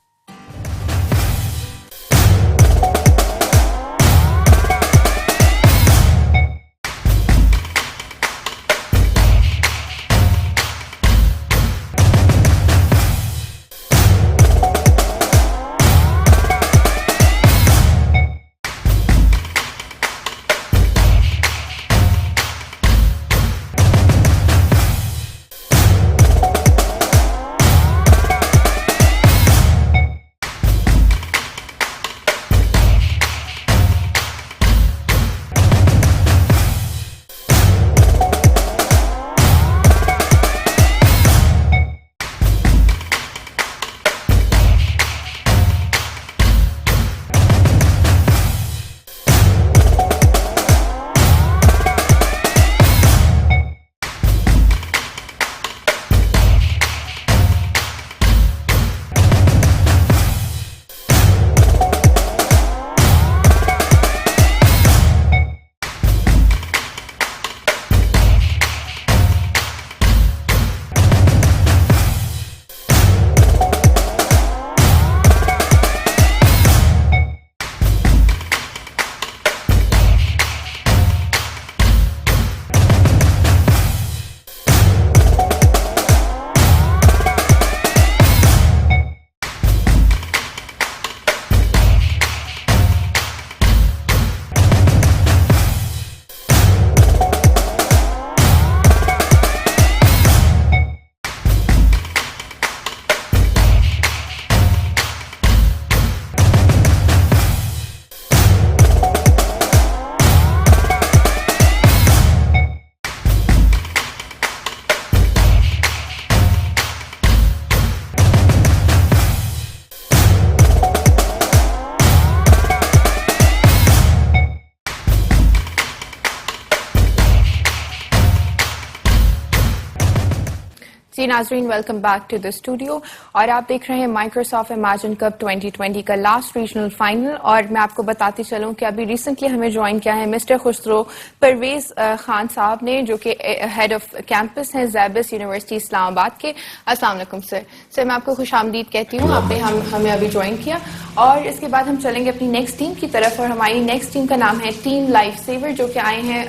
जी नाजरीन, welcome back to the studio. और आप देख रहे हैं Microsoft imagine cup 2020 का last regional final. और मैं आपको बताती चलूं कि अभी रिसेंटली हमें ज्वाइन किया है मिस्टर खुसरो परवेज खान साहब ने, जो कि हेड ऑफ कैंपस हैं ज़ैबिस यूनिवर्सिटी इस्लामाबाद के। अस्सलाम वालेकुम सर। सर मैं आपको खुशामदीद कहती हूँ, आपने हमें अभी ज्वाइन किया। और इसके बाद हम चलेंगे अपनी नेक्स्ट टीम की तरफ, और हमारी नेक्स्ट टीम का नाम है टीम लाइफ सेवर, जो कि आए हैं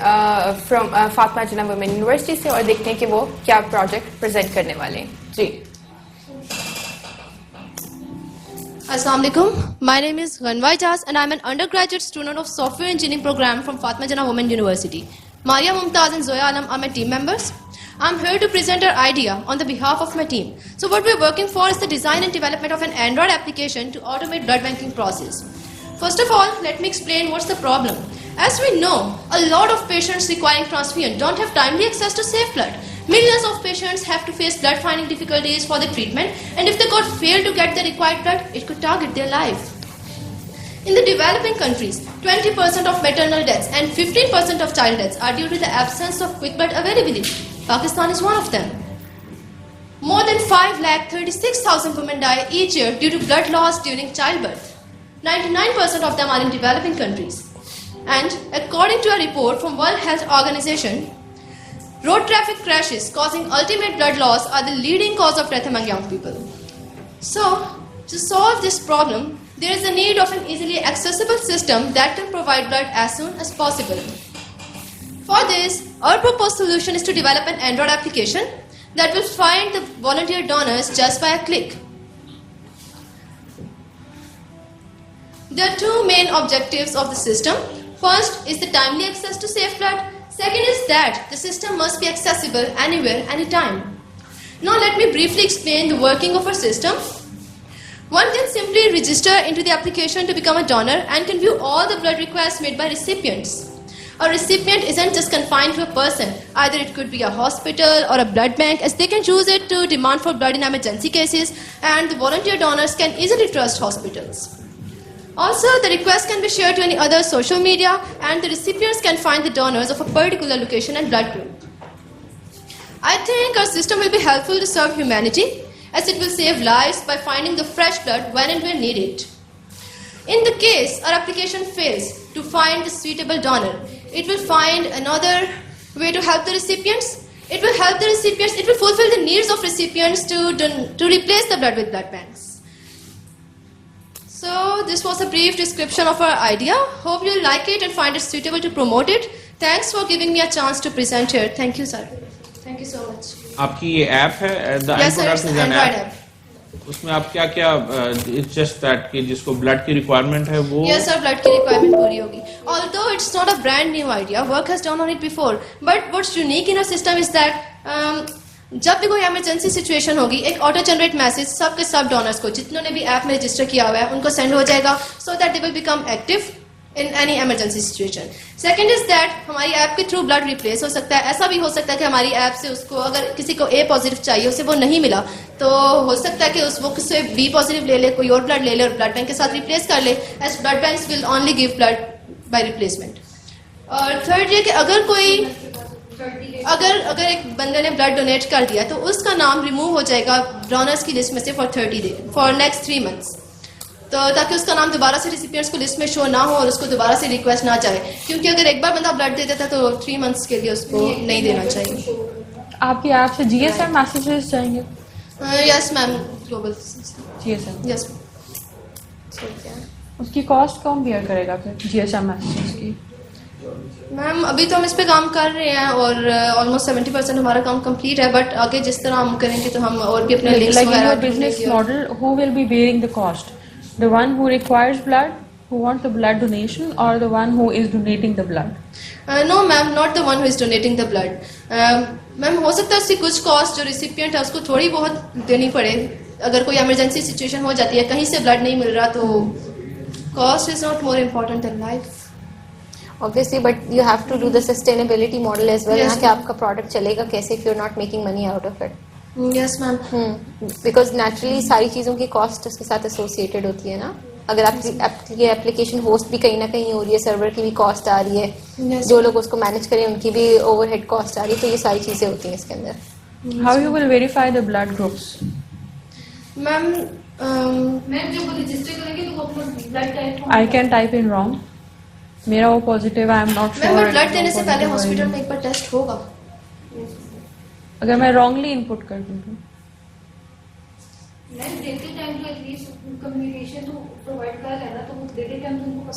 from Fatima Jinnah women university से। और देखते हैं कि वो क्या प्रोजेक्ट प्रेजेंट करने वाले हैं। जी Assalamu alaikum. My name is Ghanwa Ijaz and I'm an undergraduate student of software engineering program from Fatima Jinnah Women University. Maria Mumtaz and Zoya Alam are my team members. I'm here to present our idea on the behalf of my team. So what we're working for is the design and development of an Android application to automate blood banking process. First of all, let me explain what's the problem. As we know, a lot of patients requiring transfusion don't have timely access to safe blood. Millions of patients have to face blood finding difficulties for the treatment, and if they fail to get the required blood, it could target their life. In the developing countries, 20% of maternal deaths and 15% of child deaths are due to the absence of quick blood availability. Pakistan is one of them. More than 5,36,000 women die each year due to blood loss during childbirth. 99% of them are in developing countries. And according to a report from World Health Organization, road traffic crashes causing ultimate blood loss are the leading cause of death among young people. So, To solve this problem, there is a need of an easily accessible system that can provide blood as soon as possible. For this, our proposed solution is to develop an Android application that will find the volunteer donors just by a click. There are two main objectives of the system. First is the timely access to safe blood. Second is that the system must be accessible anywhere, anytime. Now let me briefly explain the working of our system. One can simply register into the application to become a donor and can view all the blood requests made by recipients. A recipient isn't just confined to a person. Either it could be a hospital or a blood bank, as they can choose it to demand for blood in emergency cases, and the volunteer donors can easily trust hospitals. Also, the request can be shared to any other social media, and the recipients can find the donors of a particular location and blood group. I think our system will be helpful to serve humanity, as it will save lives by finding the fresh blood when and where needed. In the case our application fails to find the suitable donor, it will find another way to help the recipients. It will help the recipients, it will fulfill the needs of recipients to replace the blood with blood banks. So this was a brief description of our idea. Hope you'll like it and find it suitable to promote it. Thanks for giving me a chance to present here. Thank you, sir. Thank you so much. आपकी ये app है Yes, sir, it's an Android app. उसमें आप क्या क्या it's just that कि जिसको blood की रिक्वायरमेंट है वो Yes, sir, blood की requirement पूरी होगी. Although it's not a brand new idea, work has done on it before. But what's unique in our system is that जब भी कोई इमरजेंसी सिचुएशन होगी, एक ऑटो जनरेट मैसेज सबके सब डोनर्स को जितनों ने भी ऐप में रजिस्टर किया हुआ है उनको सेंड हो जाएगा, so that they will become active in any emergency situation. Second is that हमारी ऐप के थ्रू ब्लड रिप्लेस हो सकता है. ऐसा भी हो सकता है कि हमारी ऐप से उसको अगर किसी को ए पॉजिटिव चाहिए उसे वो नहीं मिला, तो हो सकता है कि वो किसी बी पॉजिटिव ले ले, कोई और ब्लड ले ले और ब्लड बैंक के साथ रिप्लेस कर ले, as blood banks will only give blood by replacement. और थर्ड ये कि अगर एक बंदे ने ब्लड डोनेट कर दिया तो उसका नाम रिमूव हो जाएगा डोनर्स की लिस्ट में से फॉर नेक्स्ट 3 months, तो ताकि उसका नाम दोबारा से रिसिपिएंट्स को लिस्ट में शो ना हो और उसको दोबारा से रिक्वेस्ट ना जाए, क्योंकि अगर एक बार बंदा ब्लड दे देता तो 3 months के लिए उसको नहीं देना चाहिए. आपकी ऐप से GSM मैसेजेस जाएंगे? Yes ma'am, global GSM. Yes. उसकी कॉस्ट कौन बियर करेगा फिर GSM मैसेजेस की? मैम अभी तो हम इस पे काम कर रहे हैं और ऑलमोस्ट 70% हमारा काम कंप्लीट है, बट आगे जिस तरह हम करेंगे तो हम और भी अपने लिंक्स वगैरह business model, who will be bearing the cost? The one who requires blood, who wants the blood donation, or the one who is donating the blood? No ma'am, not the one who is donating the blood. Ma'am हो सकता है उसकी कुछ cost जो recipient है उसको थोड़ी बहुत देनी पड़े. अगर कोई इमरजेंसी सिचुएशन हो जाती है, कहीं से ब्लड नहीं मिल रहा, तो cost is not more important then life. Obviously, but you have to do the sustainability model as well. यहाँ कि आपका प्रोडक्ट चलेगा कैसे if you're not making money out of it. Yes ma'am. Because naturally सारी चीज़ों की cost उसके साथ एसोसिएटेड होती है ना. अगर आपकी एप्लीकेशन होस्ट भी कहीं ना कहीं हो रही है, सर्वर की भी कॉस्ट आ रही है, जो लोग उसको मैनेज करें उनकी भी ओवरहेड कॉस्ट आ रही है, तो ये सारी चीज़ें होती हैं इसके अंदर. How you will verify the blood groups? Ma'am जब वो रजिस्टर करेंगे तो वो अपना blood type I can type in wrong. मेरा वो positive, I am not sure. Ma'am blood देने से पहले हॉस्पिटल में एक बार टेस्ट होगा. अगर मैं रॉन्गली इनपुट कर दूं तो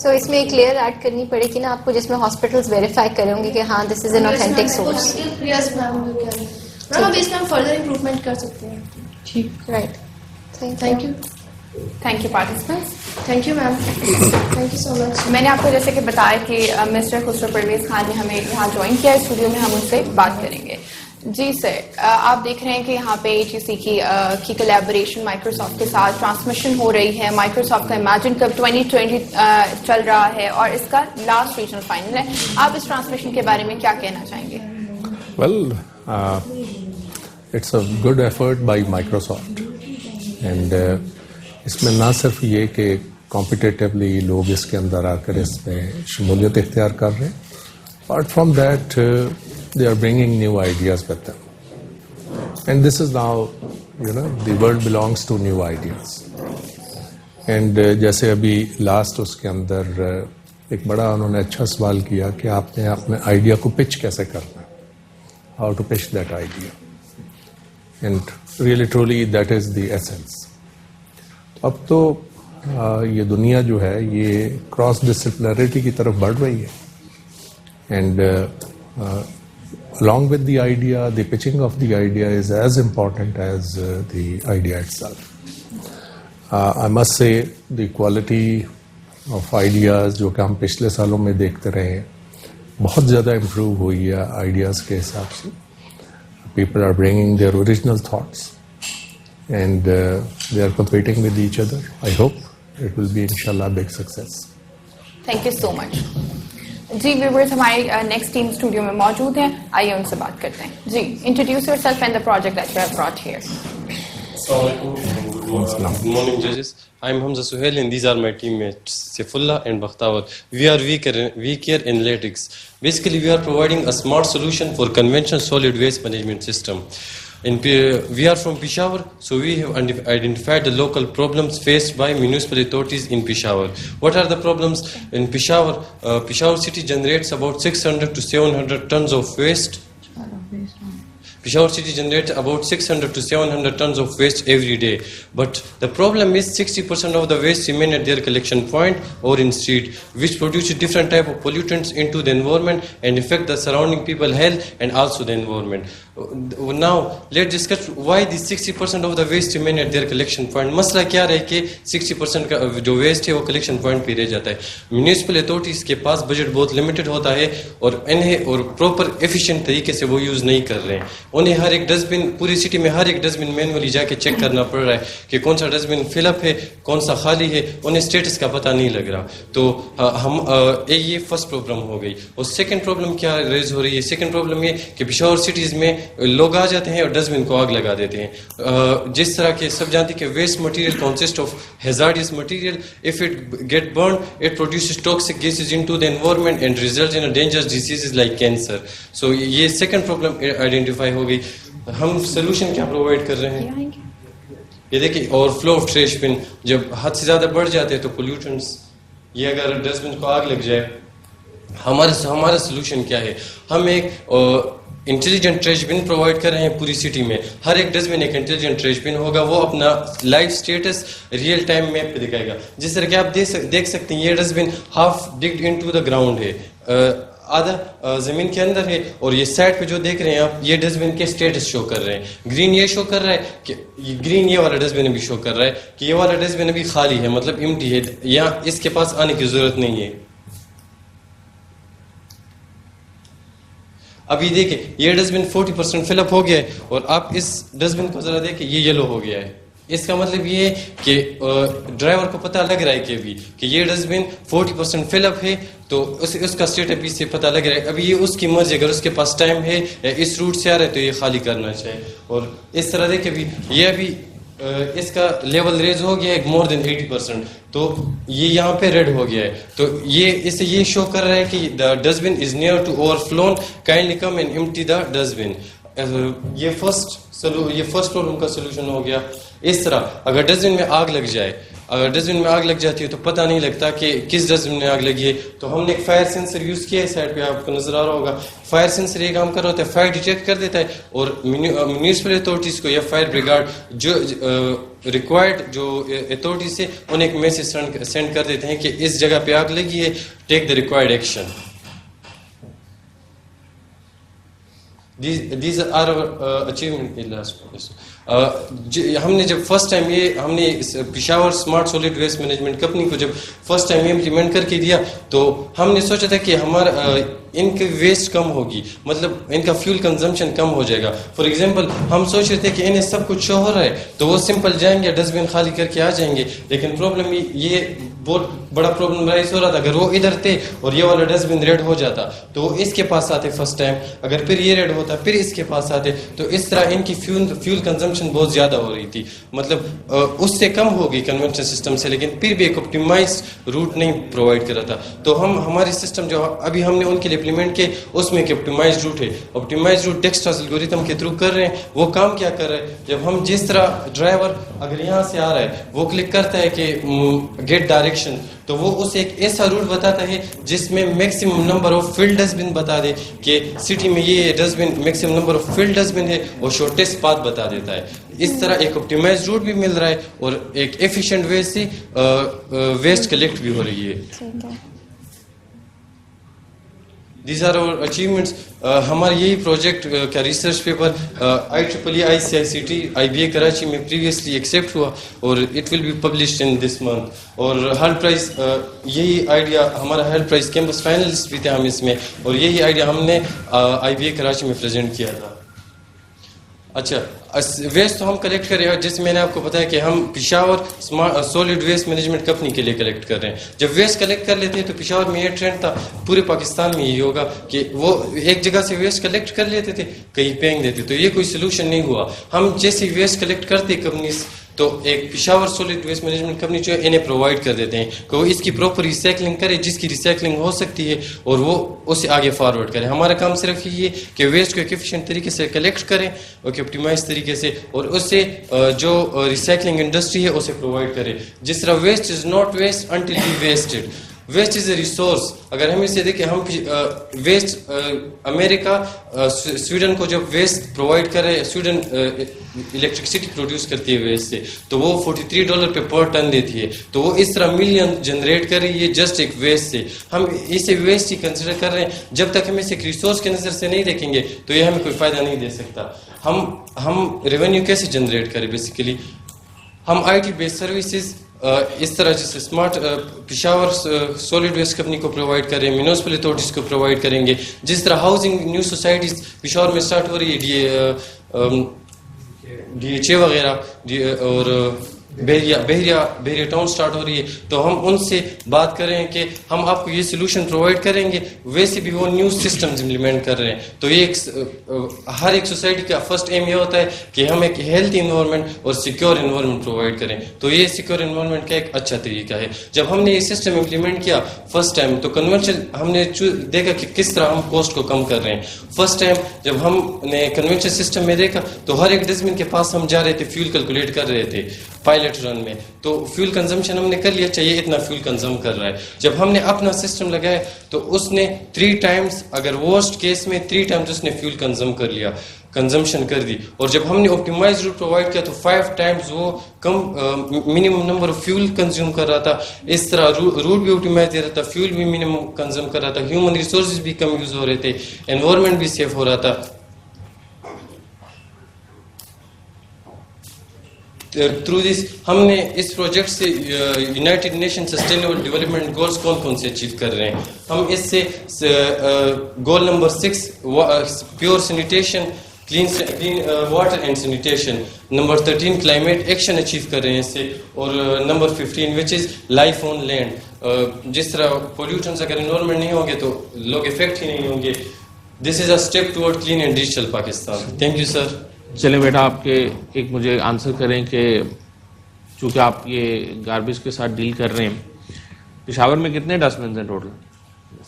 So इसमें एक लेयर ऐड करनी पड़ेगी ना आपको, जिसमें हॉस्पिटल्स वेरीफाई करेंगे कि हाँ this is an authentic source. Yes ma'am, ma'am अब इसमें हम फर्दर इम्प्रूवमेंट कर सकते हैं. ठीक, right. Thank you. Thank you participants. Thank you ma'am. Thank you so much. मैंने आपको जैसे कि बताया कि मिस्टर खुसरो परवेज खान ने हमें यहाँ ज्वाइन किया स्टूडियो में, हम उनसे बात करेंगे. जी सर, आप देख रहे हैं कि यहाँ पे AGC की कोलैबोरेशन माइक्रोसॉफ्ट के साथ ट्रांसमिशन हो रही है. माइक्रोसॉफ्ट का इमेजिन कप 2020 चल रहा है और इसका लास्ट रीजनल फाइनल है. आप इस ट्रांसमिशन के बारे में क्या कहना चाहेंगे? Well, it's a good effort bye Microsoft and इसमें ना सिर्फ ये कि कॉम्पिटिटिवली लोग इसके अंदर आकर इसमें शमूलियत इख्तियार कर रहे हैं, apart from that they are bringing new ideas with them. And this is now, the world belongs to new ideas. And जैसे अभी लास्ट उसके अंदर एक बड़ा उन्होंने अच्छा सवाल किया कि आपने अपने आइडिया को पिच कैसे करना है, how to pitch that idea. And really truly that is the essence. अब तो ये दुनिया जो है ये क्रॉस डिसिप्लिनरिटी की तरफ बढ़ रही है and along with the idea, the pitching of the idea is as important as the idea itself. I must say the quality of ideas जो कि हम पिछले सालों में देखते रहे हैं बहुत ज़्यादा improve हुई है ideas के हिसाब से. People are bringing their original thoughts and they are competing with each other. I hope it will be inshallah big success. Thank you so much. जी व्यूअर्स, हमारे नेक्स्ट टीम स्टूडियो में मौजूद हैं, आइए उनसे बात करते हैं. जी, introduce yourself and the project that you have brought here. Good morning, judges. I'm Hamza Suhail and these are my teammates, Saifullah and Bakhtawar. We are WeCare Analytics. Basically, we are providing a smart solution for conventional solid waste management system. We are from Peshawar, so we have identified the local problems faced by municipal authorities in Peshawar. What are the problems in Peshawar? Peshawar city generates about 600 to 700 tons of waste. Peshawar city generates about 600 to 700 tons of waste every day. But the problem is 60% of the waste remain at their collection point or in street, which produces different type of pollutants into the environment and affect the surrounding people health and also the environment. Now let's discuss why these 60% of the waste remain at their collection point. मसला क्या रहे कि 60% का जो waste है वो collection point पे रह जाता है. Municipal authorities के पास budget बहुत limited होता है और इन्हें और proper efficient तरीके से वो use नहीं कर रहे हैं. उन्हें हर एक डस्टबिन पूरी सिटी में हर एक डस्टबिन मैनुअली जाके चेक करना पड़ रहा है कि कौन सा डस्टबिन फिलअप है कौन सा खाली है. उन्हें स्टेटस का पता नहीं लग रहा. तो ये फर्स्ट प्रॉब्लम हो गई. और सेकंड प्रॉब्लम क्या रेज हो रही है? सेकंड प्रॉब्लम ये कि पेशावर सिटीज में लोग आ जाते हैं और डस्टबिन को आग लगा देते हैं. जिस तरह के सब जानते हैं कि waste material consist of hazardous material. If it get burn it produces toxic gases into the environment and result in dangerous diseases like cancer. So ये सेकंड प्रॉब्लम आइडेंटिफाई हो गई. हम सोल्यूशन क्या प्रोवाइड कर रहे हैं? ये देखिए, ओवरफ्लो ऑफ ट्रैश बिन जब हद से ज्यादा बढ़ जाते हैं तो पोल्यूटेंट्स, ये अगर डस्टबिन को आग लग जाए, हमारा सोल्यूशन क्या है? हम एक इंटेलिजेंट ट्रैश बिन प्रोवाइड कर रहे हैं पूरी सिटी में. हर एक डस्टबिन एक इंटेलिजेंट ट्रैश बिन होगा. वो अपना life status real time map पे दिखाएगा. जिस तरह के आप देख सकते हैं ये dustbin half digged into the ground है, आधा जमीन के अंदर है. और ये साइड पे जो देख रहे हैं आप, ये डस्टबिन के स्टेटस शो कर रहे हैं. ग्रीन ये शो कर रहा है कि ग्रीन ये वाला डस्टबिन अभी शो कर रहा है कि ये वाला डस्टबिन अभी खाली है, मतलब एम्प्टी है, यहाँ इसके पास आने की जरूरत नहीं है. अभी देखिए ये डस्टबिन 40% फिलअप हो गया है और आप इस डस्टबिन को जरा देखिए, ये येलो हो गया है. इसका मतलब ये है कि ड्राइवर को पता लग रहा है कि अभी कि ये डस्टबिन 40% फिलअप है, तो उसका स्टेटस अभी से पता लग रहा है. अभी ये उसकी मर्जी, अगर उसके पास टाइम है या इस रूट से आ रहा है तो ये खाली करना चाहिए. और इस तरह देखिए अभी ये अभी इसका लेवल रेज हो गया है मोर देन 80%, तो ये यहाँ पे रेड हो गया है. तो ये इससे ये शो कर रहा है कि the dustbin is near to overflown, kindly come and empty the dustbin. ये फर्स्ट प्रॉब्लम का सोल्यूशन हो गया. इस तरह अगर डस्टबिन में आग लग जाए, अगर डस्टबिन में आग लग जाती है तो पता नहीं लगता कि किस डस्टबिन में आग लगी है. तो हमने एक फायर सेंसर यूज किया है, साइड पे आपको नजर आ रहा होगा. फायर सेंसर ये काम कर रहा होता है, फायर डिटेक्ट कर देता है और म्यूनिसिपल अथॉरिटीज को या फायर ब्रिगेड जो रिक्वायर्ड जो अथॉरिटीज है उन्हें एक मैसेज सेंड कर देते हैं कि इस जगह पे आग लगी है, take the required action. These are our achievement in last years. हमने जब फर्स्ट टाइम हमने Peshawar smart solid waste management company को जब फर्स्ट टाइम इम्प्लीमेंट करके दिया तो हमने सोचा था कि हमारा इनकी वेस्ट कम होगी, मतलब इनका फ्यूल कंजम्पशन कम हो जाएगा. फॉर एग्जांपल हम सोच रहे थे कि इन्हें सब कुछ शो हो रहा है तो वो सिंपल जाएंगे डस्टबिन खाली करके आ जाएंगे. लेकिन प्रॉब्लम ये बहुत बड़ा प्रॉब्लम राइज हो रहा था. अगर वो इधर थे और ये वाला डस्टबिन रेड हो जाता तो इसके पास आते फर्स्ट टाइम, अगर फिर ये रेड होता फिर इसके पास आते, तो इस तरह इनकी फ्यूल कंजम्पशन बहुत ज्यादा हो रही थी. मतलब उससे कम होगी कन्वेंशनल सिस्टम से, लेकिन फिर भी एक ऑप्टिमाइज्ड रूट नहीं प्रोवाइड कर रहा था. तो हमारी सिस्टम जो अभी हमने उनके लिए इम्प्लीमेंट किए उसमें एक ऑप्टिमाइज्ड रूट है, ऑप्टिमाइज्ड रूट टेक्स्ट एल्गोरिथम के थ्रू कर रहे हैं। वो काम क्या कर रहा है, जब हम जिस तरह ड्राइवर अगर यहाँ से आ रहा है वो क्लिक करता है कि गेट डायरेक्शन, तो वो उसे एक ऐसा रूट बताता है जिसमें maximum number of field dustbin बता दे कि सिटी में ये dustbin maximum number of field dustbin है और शॉर्टेस्ट पाथ बता देता है। इस तरह एक ऑप्टिमाइज्ड रूट भी मिल रहा है और एक एफिशिएंट वे से वेस्ट कलेक्ट भी हो रही है। These are our achievements. हमारा यही प्रोजेक्ट का research paper IEEE ICICT IBA Karachi में प्रीवियसली एक्सेप्ट हुआ और it will be published in this month. और हर प्राइज यही आइडिया, हमारा हर प्राइज कैंपस फाइनलिस्ट भी थे हम इसमें, और यही आइडिया हमने IBA कराची में प्रेजेंट किया था। अच्छा, वेस्ट तो हम कलेक्ट कर रहे हैं, जैसे मैंने आपको बताया कि हम Peshawar solid waste management company के लिए कलेक्ट कर रहे हैं। जब वेस्ट कलेक्ट कर लेते हैं तो पिशावर में ये ट्रेंड था, पूरे पाकिस्तान में ये होगा कि वो एक जगह से वेस्ट कलेक्ट कर लेते थे, कहीं फेंक देते, तो ये कोई सोल्यूशन नहीं हुआ। हम जैसे वेस्ट कलेक्ट करते कंपनीज तो एक Peshawar solid waste management company जो है इन्हें प्रोवाइड कर देते हैं कि वो इसकी प्रॉपर रिसाइकलिंग करे, जिसकी रिसाइकलिंग हो सकती है, और वो उसे आगे फॉरवर्ड करें। हमारा काम सिर्फ ये है कि वेस्ट को एक एफिशिएंट तरीके से कलेक्ट करें और ऑप्टिमाइज तरीके से, और उससे जो रिसाइकलिंग इंडस्ट्री है उसे प्रोवाइड करें। जिस तरह waste is not waste until be wasted, waste is a resource. अगर हम इसे देखें, हम वेस्ट अमेरिका स्वीडन को जब वेस्ट प्रोवाइड करे, स्वीडन इलेक्ट्रिसिटी प्रोड्यूस करती है वेस्ट से, तो वो $43 पर टन देती है, तो वो इस तरह मिलियन जनरेट कर रही है जस्ट एक वेस्ट से। हम इसे वेस्ट ही कंसिडर कर रहे हैं। जब तक हम इसे एक रिसोर्स के नज़र से नहीं देखेंगे तो ये हमें कोई फ़ायदा नहीं दे सकता। हम रेवेन्यू कैसे जनरेट करें? बेसिकली हम IT बेस्ड सर्विसेज इस तरह जैसे smart Peshawar solid waste company को प्रोवाइड करें, म्यूनिसिपल अथॉरिटीज को प्रोवाइड करेंगे। जिस तरह हाउसिंग न्यू सोसाइटीज पिशावर में स्टार्ट हो रही है, DHA वगैरह, और बहरिया टाउन स्टार्ट हो रही है, तो हम उनसे बात कर रहे हैं कि हम आपको ये सोल्यूशन प्रोवाइड करेंगे। वैसे भी वो न्यू सिस्टम्स इम्प्लीमेंट कर रहे हैं। तो ये हर एक सोसाइटी का फर्स्ट एम ये होता है कि हम एक हेल्थी इन्वायरमेंट और सिक्योर इन्वायरमेंट प्रोवाइड करें। तो ये सिक्योर इन्वायरमेंट का एक अच्छा तरीका है। जब हमने ये सिस्टम इम्प्लीमेंट किया फर्स्ट टाइम, तो कन्वेंशन हमने देखा कि किस तरह हम कॉस्ट को कम कर रहे हैं। फर्स्ट टाइम जब हमने कन्वेंशन सिस्टम में देखा तो हर एक डस्टबिन के पास हम जा रहे थे, फ्यूल कैलकुलेट कर रहे थे पायलट रन में, तो फ्यूल कंजम्पशन हमने कर लिया, चाहिए इतना फ्यूल कंज्यूम कर रहा है। जब हमने अपना सिस्टम लगाया तो उसने 3 टाइम्स, अगर वर्स्ट केस में 3 टाइम्स उसने फ्यूल कंजम्पशन कर दी। और जब हमने ऑप्टिमाइज रूट प्रोवाइड किया तो 5 टाइम्स वो कम minimum number of fuel consume कर रहा था। इस तरह रूट भी ऑप्टिमाइज दे रहा था, फ्यूल भी मिनिमम कंज्यूम कर रहा था, ह्यूमन रिसोर्सेज भी कम यूज हो रहे थे, एनवायरमेंट भी सेफ हो रहा था। थ्रू दिस हमने इस प्रोजेक्ट से United nation sustainable development goals कौन कौन से अचीव कर रहे हैं। हम इससे goal number 6 pure sanitation, clean water and sanitation, number 13 climate action achieve कर रहे हैं इससे, और number 15 which is life on land. जिस तरह पोल्यूशन अगर इन्वायरमेंट नहीं होंगे तो लोग इफेक्ट ही नहीं होंगे। This is a step toward clean and digital Pakistan. Thank you sir. चलें बेटा, आपके एक मुझे आंसर करें कि चूँकि आप ये गार्बेज के साथ डील कर रहे हैं, पेशावर में कितने डस्टबिन हैं टोटल?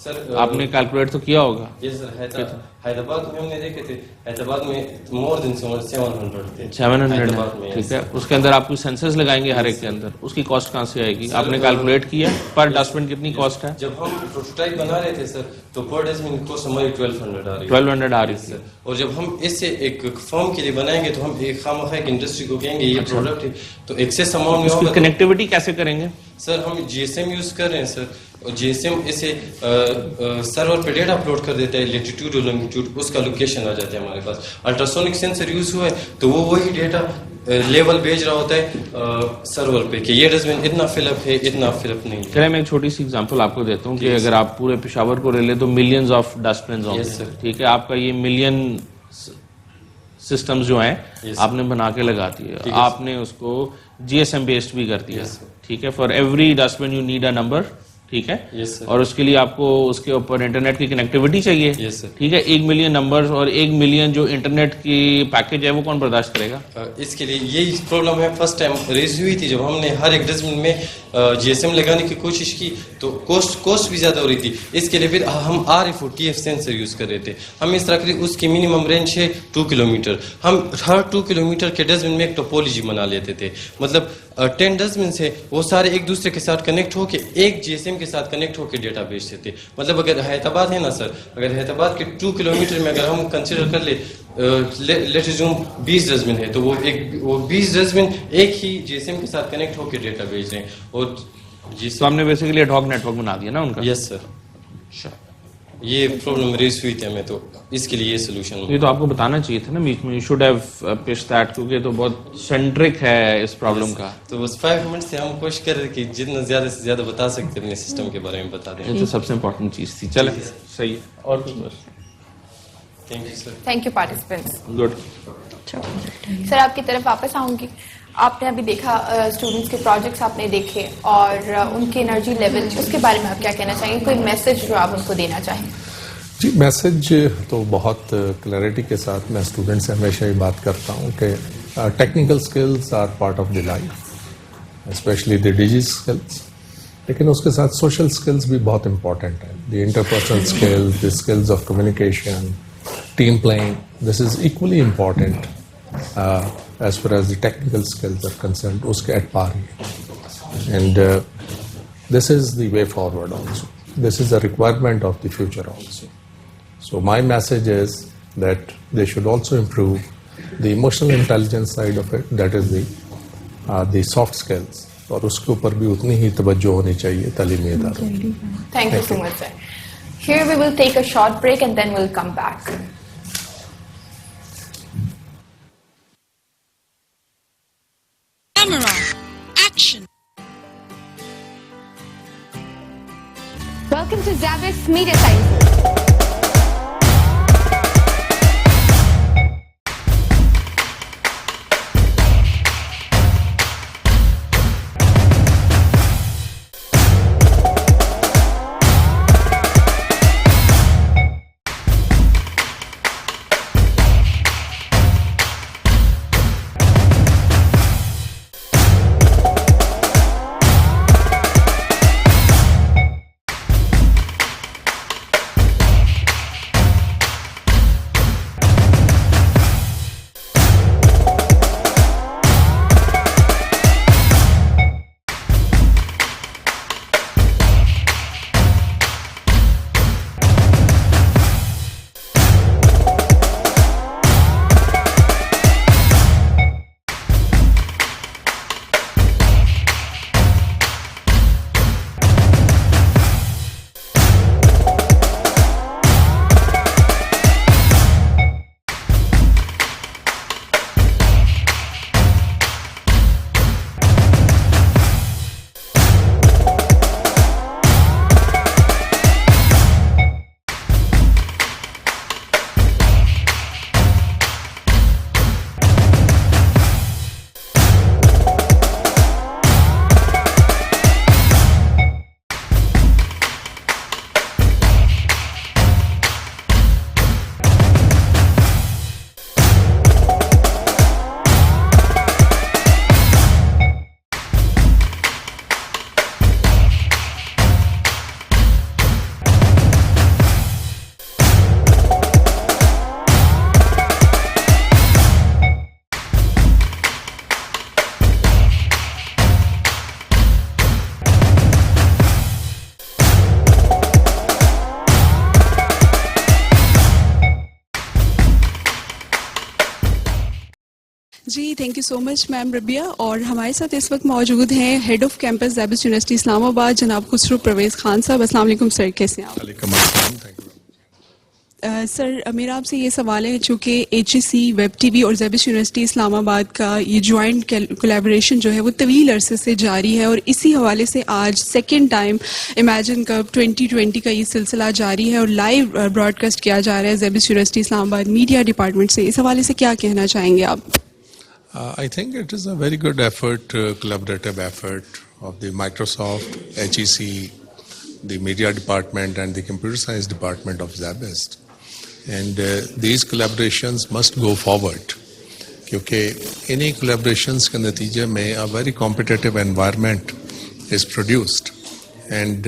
सर आपने कैलकुलेट तो किया होगा। यस सर, हैदराबाद में हमने देखे थे, हैदराबाद में मोर देन 700 थे। 700, ठीक है। उसके अंदर आप कोई सेंसर्स लगाएंगे हर एक के अंदर, उसकी कॉस्ट कहाँ से आएगी? आपने कैलकुलेट किया पर डस्टबिन कितनी कॉस्ट है? जब हम प्रोटोटाइप बना रहे थे सर, तो पर डस्टबिन कॉस्ट हमारी 1200 आ रही है। 1200 आ रही थी। और जब हम इससे एक फर्म के लिए बनाएंगे तो हम एक खामखा एक इंडस्ट्री को कहेंगे ये प्रोडक्ट है, तो एक्सेस अमाउंट में होगा। कनेक्टिविटी कैसे करेंगे? सर हम GSM यूज कर रहे हैं सर, और GSM इसे सर्वर पे डेटा अपलोड कर देता है, लैटिट्यूड और लॉन्गिट्यूड, उसका लोकेशन आ जाता है हमारे पास। अल्ट्रासोनिक सेंसर यूज हुआ है तो वो वही डेटा लेवल भेज रहा होता है सर्वर पे कि ये डस्टबिन इतना फिलअप है, इतना फिलअप नहीं है। चलिए मैं एक छोटी सी एग्जांपल आपको देता हूँ कि अगर आप पूरे पेशावर को ले ले तो मिलियंस ऑफ डस्टबिन होंगे, ठीक है। आपका ये मिलियन सिस्टम्स जो हैं आपने बना के लगा दिए, आपने उसको GSM बेस्ड भी कर दिया, ठीक है। For every dustbin you need a number, ठीक है Yes, sir. और उसके लिए आपको उसके ऊपर इंटरनेट की कनेक्टिविटी चाहिए Yes, sir. ठीक है 1 मिलियन नंबर्स और 1 मिलियन जो इंटरनेट की पैकेज है वो कौन बर्दाश्त करेगा? इसके लिए यही प्रॉब्लम है फर्स्ट टाइम रेज हुई थी जब हमने हर एक डस्टबिन में जीएसएम लगाने की कोशिश की तो कॉस्ट भी ज़्यादा हो रही थी। इसके लिए फिर हम RFOTF सेंसर यूज़ कर रहे थे। हम इस तरह के उसकी मिनिमम रेंज है 2 किलोमीटर। हम हर 2 किलोमीटर के डस्टबिन में एक टोपोलॉजी बना लेते थे, मतलब 10 डस्टबिन से वो सारे एक दूसरे के साथ कनेक्ट होके एक जीएसएम के साथ कनेक्ट होके डेटा भेजते थे। मतलब अगर हैदराबाद है ना सर, अगर हैदराबाद के 2 किलोमीटर में अगर हम कंसिडर कर ले लेट अज्यूम 20 डस्टबिन है तो वो 20 डस्टबिन एक ही जीएसएम के साथ कनेक्ट होके डेटा भेज रहे हैं। और तो हमने बेसिकली एडहॉक नेटवर्क बना दिया ना उनका। यस सर, ये प्रॉब्लम रेज हुई थी हमें तो इसके लिए ये सोल्यूशन। ये तो आपको बताना चाहिए था ना बीच में, you should have pitched that क्योंकि तो बहुत सेंट्रिक है इस प्रॉब्लम का। तो बस 5 मिनट से हम कोशिश कर रहे कि जितना ज्यादा से ज्यादा बता सकते अपने सिस्टम के बारे में बता दें। ये तो सबसे इम्पोर्टेंट चीज थी। चले सही है और कुछ बस। Thank you sir. Thank you participants. Good sir आपकी तरफ वापस आऊंगी। आपने अभी देखा स्टूडेंट्स के प्रोजेक्ट्स आपने देखे और उनके एनर्जी लेवल उसके बारे में आप क्या कहना चाहेंगे? कोई मैसेज जो आप उनको देना चाहें? जी मैसेज तो बहुत क्लैरिटी के साथ मैं स्टूडेंट से हमेशा ही बात करता हूँ कि technical skills are part of the life, specially the digital skills, लेकिन उसके साथ सोशल स्किल्स भी बहुत इंपॉर्टेंट है। The interpersonal skills, the skills of communication, team playing, this is equally important as far as the technical skills are concerned, uske at par hai. And this is the way forward also. This is a requirement of the future also. So my message is that they should also improve the emotional intelligence side of it, that is the soft skills, और उसके ऊपर भी उतनी ही तवज्जो होनी चाहिए तालीमी इदारों की। Thank you so much, sir. Here we will take a short break and then we'll come back. Camera, action. Welcome to Zabis Media Sciences. जी thank you so much ma'am Rabia. और हमारे साथ इस वक्त मौजूद हैं head of campus Zabis university Islamabad जनाब खुसरो परवेज़ खान साहब। अस्सलाम वालेकुम सर, कैसे हैं आप? सर मेरा आपसे ये सवाल है, चूँकि HEC, वेब TV और ज़ैबिस यूनिवर्सिटी इस्लामाबाद का ये जॉइंट कोलैबोरेशन जो है वो तवील अरसे से जारी है और इसी हवाले से आज सेकेंड टाइम इमेजिन कप 2020 का ये सिलसिला जारी है और लाइव ब्रॉडकास्ट किया जा रहा है ज़ैबिस यूनिवर्सिटी इस्लामाबाद मीडिया डिपार्टमेंट से। इस हवाले से क्या कहना चाहेंगे आप? I think it is a very good effort, collaborative effort of the Microsoft, HEC, the media department and the computer science department of Zabest. And these collaborations must go forward. क्योंकि इन्हीं collaborations के नतीजे में a very competitive environment is produced. And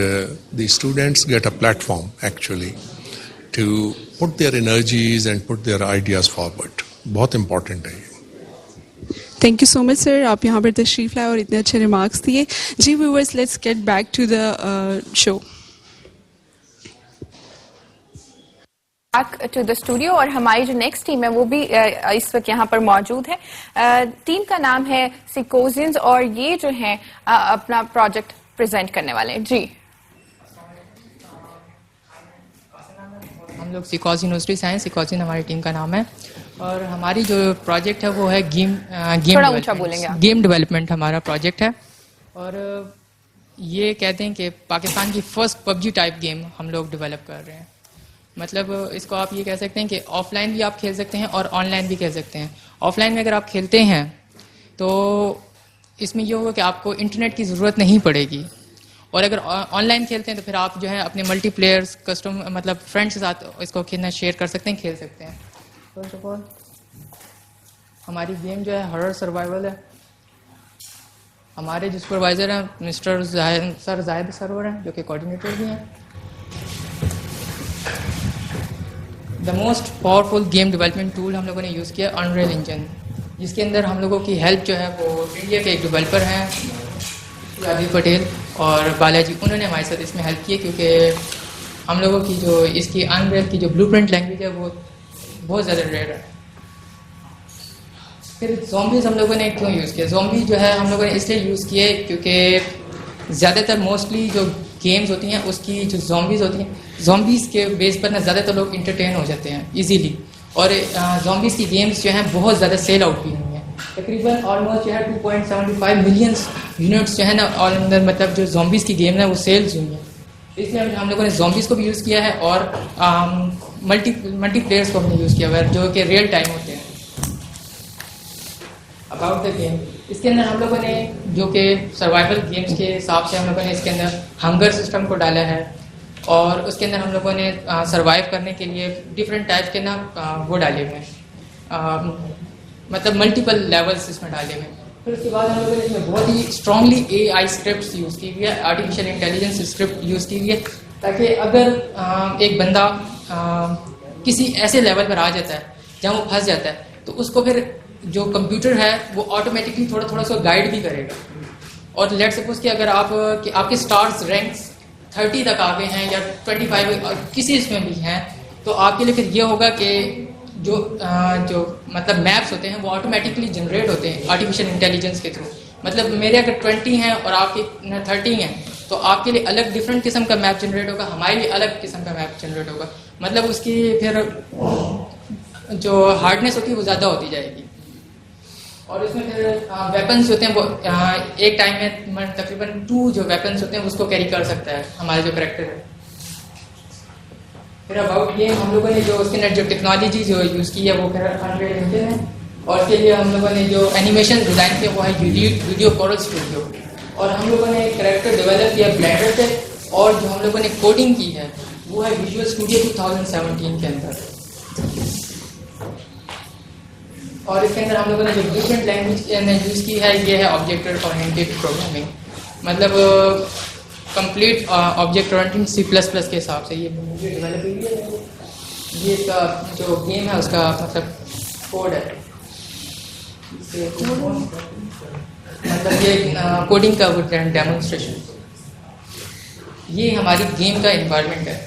the students get a platform actually to put their energies and put their ideas forward. बहुत important है ये. Thank you so much sir, आप यहाँ पर तशरीफ लाए और इतने अच्छे रिमार्क्स दिए. जी viewers, let's get back to the show. Back to the studio और हमारी जो नेक्स्ट टीम है वो भी इस वक्त यहाँ पर मौजूद है. टीम का नाम है सिकोजियंस और ये जो है अपना प्रोजेक्ट प्रेजेंट करने वाले हैं. जी, हम लोग सिकॉज यूनिवर्सिटी साइंस, सिकॉजियन हमारी टीम का नाम है और हमारी जो प्रोजेक्ट है वो है गेम डेवलपमेंट हमारा प्रोजेक्ट है. और ये कहते हैं कि पाकिस्तान की फर्स्ट पबजी टाइप गेम हम लोग डेवलप कर रहे हैं. मतलब इसको आप ये कह सकते हैं कि ऑफलाइन भी आप खेल सकते हैं और ऑनलाइन भी खेल सकते हैं. ऑफलाइन में अगर आप खेलते हैं तो इसमें ये होगा कि आपको इंटरनेट की ज़रूरत नहीं पड़ेगी. और अगर ऑनलाइन खेलते हैं तो फिर आप जो है अपने मल्टीप्लेयर्स कस्टम मतलब फ्रेंड्स के साथ इसको खेलना शेयर कर सकते हैं, खेल सकते हैं. फर्स्ट ऑफ ऑल हमारी गेम जो है हॉरर सर्वाइवल है. हमारे जो सुपरवाइजर हैं मिस्टर जाहिद सरवर हैं जो कि कोऑर्डिनेटर भी हैं. The most powerful game development tool हम लोगों ने यूज़ किया अनरियल इंजन, जिसके अंदर हम लोगों की हेल्प जो है वो इंडिया के एक डेवलपर हैं राजीव पटेल और बालाजी, उन्होंने हमारे साथ इसमें हेल्प की क्योंकि हम लोगों की जो इसकी अनरियल की जो ब्लूप्रिंट लैंग्वेज है वो बहुत ज़्यादा रेयर है. फिर ज़ॉम्बीज़ हम लोगों ने क्यों यूज़ किया? ज़ॉम्बी जो है हम लोगों ने इसलिए यूज़ किए क्योंकि ज़्यादातर मोस्टली जो गेम्स होती हैं उसकी जो ज़ॉम्बीज़ होती हैं, ज़ॉम्बीज़ के बेस पर ना ज़्यादातर लोग इंटरटेन हो जाते हैं इजीली. और ज़ॉम्बीज़ की गेम्स जो हैं बहुत ज़्यादा सेल आउट भी हुई हैं. तकरीबन ऑलमोस्ट जो है 2.75 मिलियन यूनिट्स जो है ना और अंदर मतलब जो ज़ॉम्बीज़ की गेम है वो सेल्स हुई हैं. इसलिए हम लोगों ने ज़ॉम्बीज़ को भी यूज़ किया है और मल्टीप्लेयर्स को हमने यूज़ किया हुआ है जो कि रियल टाइम होते हैं. अबाउट द गेम, इसके अंदर हम लोगों ने जो कि सर्वाइवल गेम्स के हिसाब से हम लोगों ने इसके अंदर हंगर सिस्टम को डाला है और उसके अंदर हम लोगों ने सर्वाइव करने के लिए डिफरेंट टाइप के ना वो डाले हुए हैं, मतलब मल्टीपल लेवल्स इसमें डाले हुए हैं. फिर उसके बाद हम लोगों ने इसमें बहुत ही स्ट्रांगली AI स्क्रिप्ट यूज़ की हुई है, आर्टिफिशियल इंटेलिजेंस स्क्रिप्ट यूज़ की हुई है ताकि अगर एक बंदा किसी ऐसे लेवल पर आ जाता है जहाँ वो फंस जाता है तो उसको फिर जो कंप्यूटर है वो ऑटोमेटिकली थोड़ा थोड़ा सा गाइड भी करेगा. और लेट सपोज कि अगर आपके स्टार्स रैंक्स 30 तक आ गए हैं या 25 किसी इसमें भी हैं तो आपके लिए फिर ये होगा कि जो मतलब मैप्स होते हैं वो ऑटोमेटिकली जनरेट होते हैं आर्टिफिशियल इंटेलिजेंस के थ्रू. मतलब मेरे अगर 20 हैं और आपके 30 हैं तो आपके लिए अलग डिफरेंट किस्म का मैप जनरेट होगा, हमारे लिए अलग किस्म का मैप जनरेट होगा. मतलब उसकी फिर जो हार्डनेस होती है वो ज़्यादा होती जाएगी. और इसमें फिर वेपन्स होते हैं वो एक टाइम में तकरीबन 2 जो वेपन्स होते हैं उसको कैरी कर सकता है हमारा जो कैरेक्टर है. फिर अबाउट ये हम लोगों ने जो उसके अंदर जो टेक्नोलॉजी जो यूज़ की है वो फिर अनरियल इंजन है और इसके लिए हम लोगों ने जो एनिमेशन डिज़ाइन किया वो है वीडियो कोरल स्टूडियो. और हम लोगों ने कैरेक्टर डेवलप किया ब्लेंडर पे और जो हम लोगों ने कोडिंग की है वो है विजुअल स्टूडियो 2017 के अंदर. और इसके अंदर हम लोगों ने जो डिफरेंट लैंग्वेज यूज़ की है ये है ऑब्जेक्ट ओरिएंटेड प्रोग्रामिंग, मतलब कंप्लीट ऑब्जेक्ट ओरिएंटेड C++ के हिसाब से ये डेवलप हुई है. ये इसका जो गेम है उसका मतलब कोड है, मतलब ये कोडिंग का डेमोन्स्ट्रेशन. ये हमारी गेम का इन्वायरमेंट है,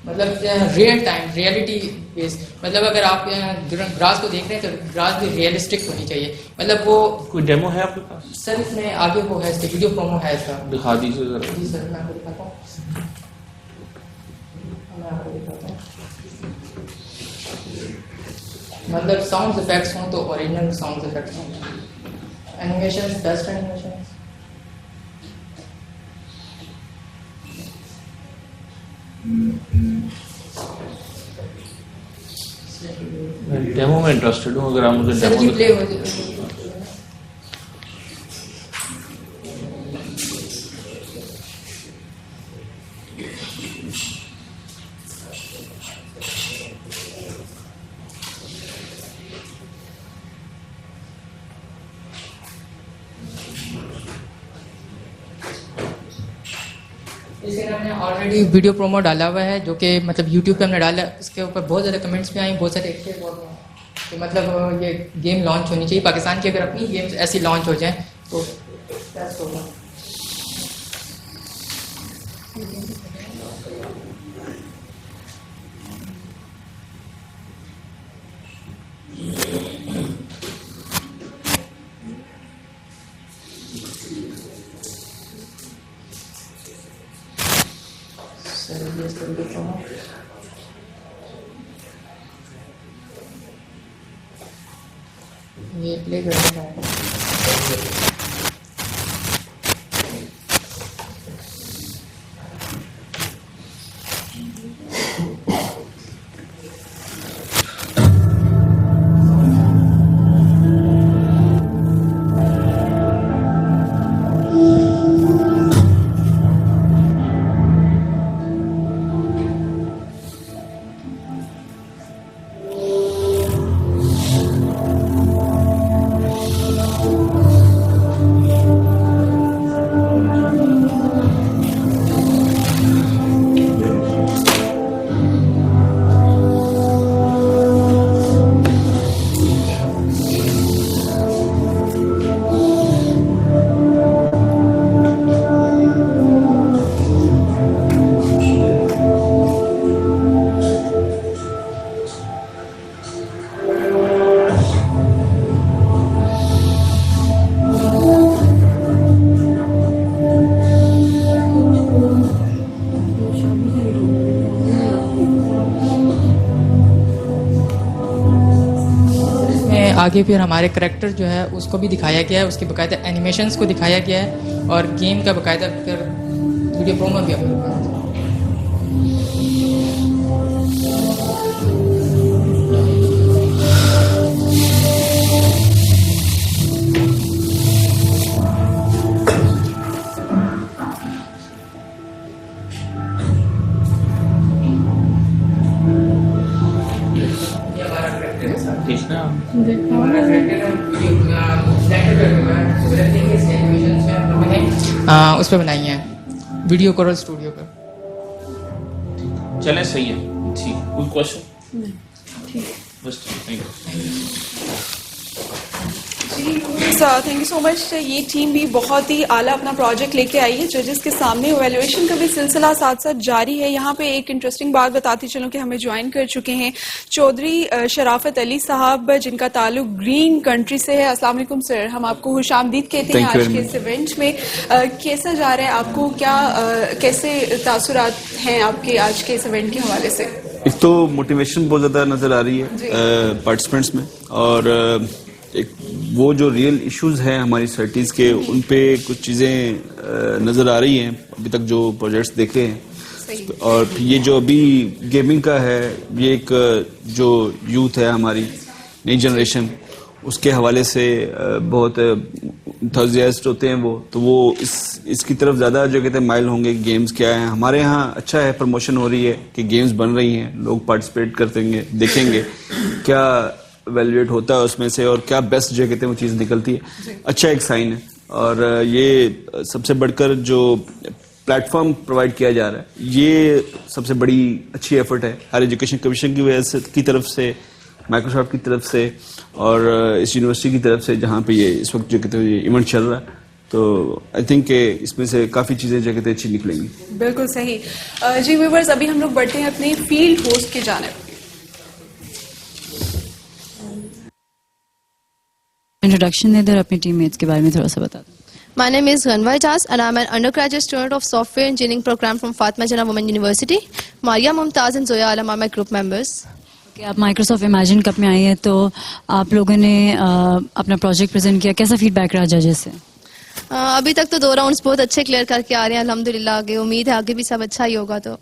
मतलब रियल टाइम रियलिटी बेस्ड. मतलब अगर आप ग्रास को देख रहे हैं तो ग्रास भी रियलिस्टिक होनी चाहिए. मतलब वो कोई डेमो है आपके पास? सर इसमें आगे वो है, इसके वीडियो प्रोमो है इसका. दिखा दीजिए जरा. जी सर मैं आपको दिखाता हूँ. मतलब साउंड इफेक्ट्स हों तो ओरिजिनल साउंड इफेक्ट्स हों, एनिमेशन बेस्ट एनिमेशन. डेमो में इंटरेस्टेड हूँ, अगर आप मुझे डेमो प्ले हो इसके हमने ऑलरेडी वीडियो प्रोमो डाला हुआ है जो कि मतलब यूट्यूब पे हमने डाला, इसके ऊपर बहुत ज़्यादा कमेंट्स भी आए, बहुत सारे एक्टिव और कि मतलब ये गेम लॉन्च होनी चाहिए पाकिस्तान की, अगर अपनी गेम्स ऐसी लॉन्च हो जाए तो बेस्ट होगा। ये प्ले कर रहा है। आगे फिर हमारे करैक्टर जो है उसको भी दिखाया गया है, उसके बाकायदा एनिमेशंस को दिखाया गया है और गेम का बाकायदा फिर वीडियो प्रोमो भी अपलोड किया। उस पर बनाई है वीडियो कोरल स्टूडियो पर। चलें सही है, ठीक। कोई क्वेश्चन? बस थैंक यू सो मच। ये टीम भी बहुत ही आला अपना प्रोजेक्ट लेके आई है जजेस के सामने। इवैल्यूएशन का भी सिलसिला साथ साथ जारी है। यहाँ पे एक इंटरेस्टिंग बात बताती चलूं कि हमें ज्वाइन कर चुके हैं चौधरी शराफत अली साहब, जिनका ताल्लुक ग्रीन कंट्री से है। अस्सलाम वालेकुम सर, हम आपको खुशामदीद कहते हैं आज के इस इवेंट में। कैसा जा रहा है आपको, क्या कैसे तासुरात हैं आपके आज के इस इवेंट के हवाले से? एक तो मोटिवेशन बहुत ज़्यादा नज़र आ रही है पार्टिसिपेंट्स में, और एक वो जो रियल इश्यूज हैं हमारी सोसाइटीज़ के, उन पे कुछ चीज़ें नज़र आ रही हैं अभी तक जो प्रोजेक्ट्स देखे हैं। और ये जो अभी गेमिंग का है, ये एक जो यूथ है हमारी नई जनरेशन, उसके हवाले से बहुत इंथुसियास्ट होते हैं वो, तो वो इसकी तरफ ज़्यादा जो कहते हैं माइल होंगे। गेम्स क्या है हमारे यहाँ, अच्छा है प्रमोशन हो रही है कि गेम्स बन रही हैं, लोग पार्टिसिपेट करते देखेंगे क्या एवेल्युएट होता है उसमें से और क्या बेस्ट जो कहते हैं वो चीज़ निकलती है। अच्छा एक साइन है। और ये सबसे बढ़कर जो प्लेटफॉर्म प्रोवाइड किया जा रहा है, ये सबसे बड़ी अच्छी एफर्ट है हायर एजुकेशन कमीशन की वजह से, की तरफ से, माइक्रोसॉफ्ट की तरफ से और इस यूनिवर्सिटी की तरफ से, जहाँ पे ये इस वक्त जो कहते हैं ये इवेंट चल रहा है। तो आई थिंक इसमें से काफ़ी चीज़ें जो कहते हैं अच्छी निकलेंगी। बिल्कुल सही। जी व्यूअर्स, अभी हम लोग बढ़ते हैं अपने फील्ड होस्ट की जानिब। इंट्रोडक्शन दें अपनी टीममेट्स के बारे में थोड़ा सा बता दें। My name is Ranvai Jas and I'm an undergraduate student of Software Engineering program from Fatma Jinnah Women University. Maria Mumtaz and Zoya Alam are my group members. Okay, आप माइक्रोसॉफ्ट इमेजिन कप में आई हैं, तो आप लोगों ने अपना project present किया, कैसा फीडबैक रहा जजेस से? अभी तक तो 2 राउंड्स बहुत अच्छे क्लियर करके आ रहे हैं अल्हम्दुलिल्लाह। आगे उम्मीद है आगे भी सब अच्छा ही होगा। तो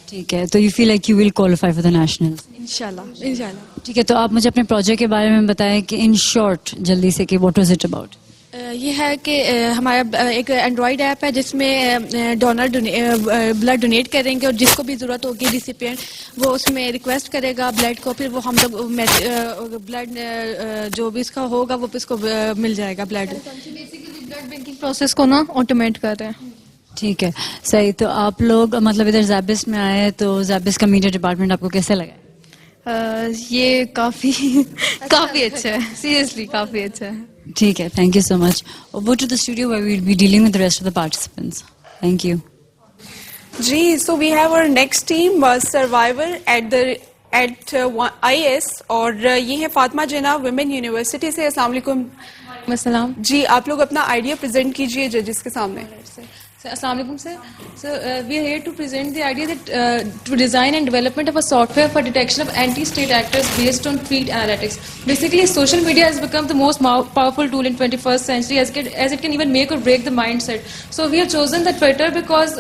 ठीक है, तो you feel like you will qualify for the nationals? इंशाल्लाह। ठीक है, तो आप मुझे अपने प्रोजेक्ट के बारे में बताएं कि इन शॉर्ट जल्दी से कि व्हाट वाज इट अबाउट? ये है कि हमारा एक एंड्रॉयड ऐप है जिसमें डोनर ब्लड डोनेट करेंगे और जिसको भी ज़रूरत होगी रिसिपिएंट वो उसमें रिक्वेस्ट करेगा ब्लड को, फिर वो हम लोग ब्लड जो भी इसका होगा वो इसको मिल जाएगा blood. Basically blood banking process को ना ऑटोमेट कर रहे हैं। ठीक है, सही। तो आप लोग मतलब इधर ज़ैबिस में आए तो ज़ैबिस का मीडिया डिपार्टमेंट आपको कैसे लगा? ये काफ़ी अच्छा है, सीरियसली काफ़ी अच्छा है। ठीक है, thank you so much. Over to the studio where we'll be dealing with the rest of the participants. Thank you. जी, so we have our next team survivor at IS और ये है फातिमा जिन्ना वुमेन यूनिवर्सिटी से। अस्सलाम वालेकुम। जी, आप लोग अपना आइडिया प्रेजेंट कीजिए जजेस के सामने। Assalamualaikum sir. So we are here to present the idea that to design and development of a software for detection of anti-state actors based on tweet analytics. Basically, social media has become the most powerful tool in 21st century as it can even make or break the mindset. So we have chosen the Twitter because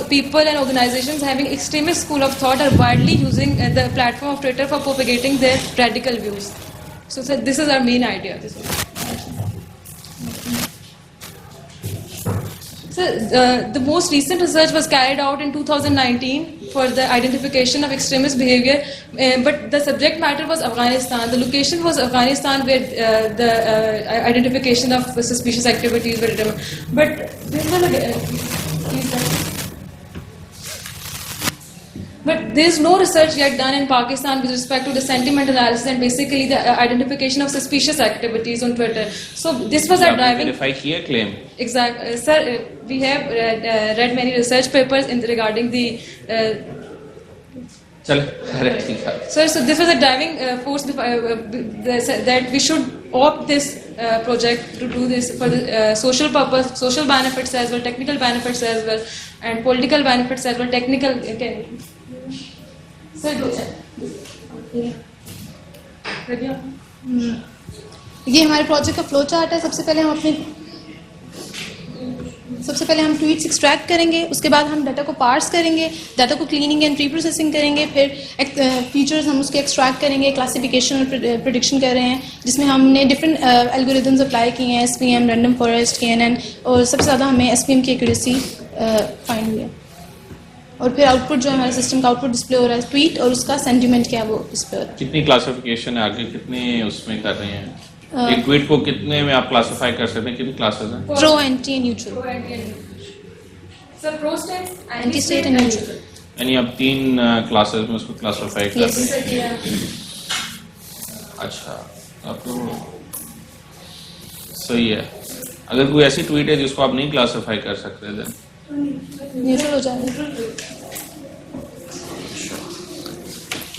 people and organizations having extremist school of thought are widely using the platform of Twitter for propagating their radical views. So sir, this is our main idea. So, the most recent research was carried out in 2019 for the identification of extremist behavior, but the subject matter was Afghanistan. The location was Afghanistan where the identification of suspicious activities were done. But there is no research yet done in Pakistan with respect to the sentiment analysis and basically the identification of suspicious activities on Twitter. So this was our driving. Verify kiya claim. Exactly, sir. We have read many research papers regarding the. Sir, so this was a driving force that we should opt this project to do this for the social purpose, social benefits as well, technical benefits as well, and political benefits as well, technical. Sir, ये हमारे project का flow chart है। सबसे पहले हम tweets extract करेंगे, उसके बाद हम डाटा को पार्स करेंगे, डाटा को क्लीनिंग एंड प्री प्रोसेसिंग करेंगे, फिर फीचर्स हम उसके एक्सट्रैक्ट करेंगे, क्लासिफिकेशन और प्रेडिक्शन कर रहे हैं जिसमें हमने डिफरेंट एल्गोरिथम्स अप्लाई किए हैं, SVM, रैंडम फॉरेस्ट, KNN, और सबसे ज़्यादा हमें SVM की एक्यूरेसी फाइंड हुई है। और फिर आउटपुट जो है हमारे सिस्टम का आउटपुट डिस्प्ले हो रहा है ट्वीट और उसका सेंटिमेंट क्या है वो डिस्प्ले हो रहा है। कितनी क्लासिफिकेशन है आगे, कितने उसमें कर रहे हैं? एक ट्वीट को कितने में आप क्लासिफाई कर सकते हैं? कितनी क्लासेस हैं? Pro, anti and neutral. Sir, pro state, anti state and neutral. यानी आप 3 क्लासेस में उसको क्लासिफाई कर रहे हैं। अच्छा, अब तो सही है। अगर कोई ऐसी ट्वीट है जिसको आप नहीं क्लासिफाई कर सकते थे, न्यूट्रल हो जाएगा।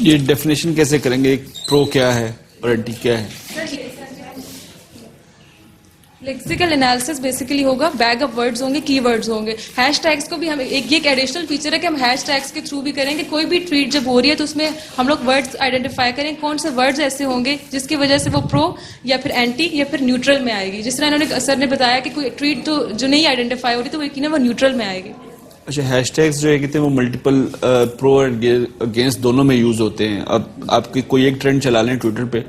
ये डेफिनेशन कैसे करेंगे? प्रो क्या है और एंटी क्या है? लेक्सिकल एनालिसिस बेसिकली होगा, बैग ऑफ वर्ड्स होंगे, कीवर्ड्स होंगे, हैशटैग्स को भी हम एक एडिशनल फीचर है कि हम हैशटैग्स के थ्रू भी करेंगे। कोई भी ट्वीट जब हो रही है तो उसमें हम लोग वर्ड्स आइडेंटिफाई करें, कौन से वर्ड्स ऐसे होंगे जिसकी वजह से वो प्रो या फिर एंटी या फिर न्यूट्रल में आएगी। जिस तरह इन्होंने सर ने बताया कि कोई ट्वीट तो जो नहीं आइडेंटिफाई हो रही तो वो यकीनन वो न्यूट्रल में आएगी। अच्छा, हैशटैग्स जो है कहते हैं वो मल्टीपल प्रो अगेंस्ट दोनों में यूज होते हैं। अब आपकी कोई एक ट्रेंड चला लें ट्विटर पे,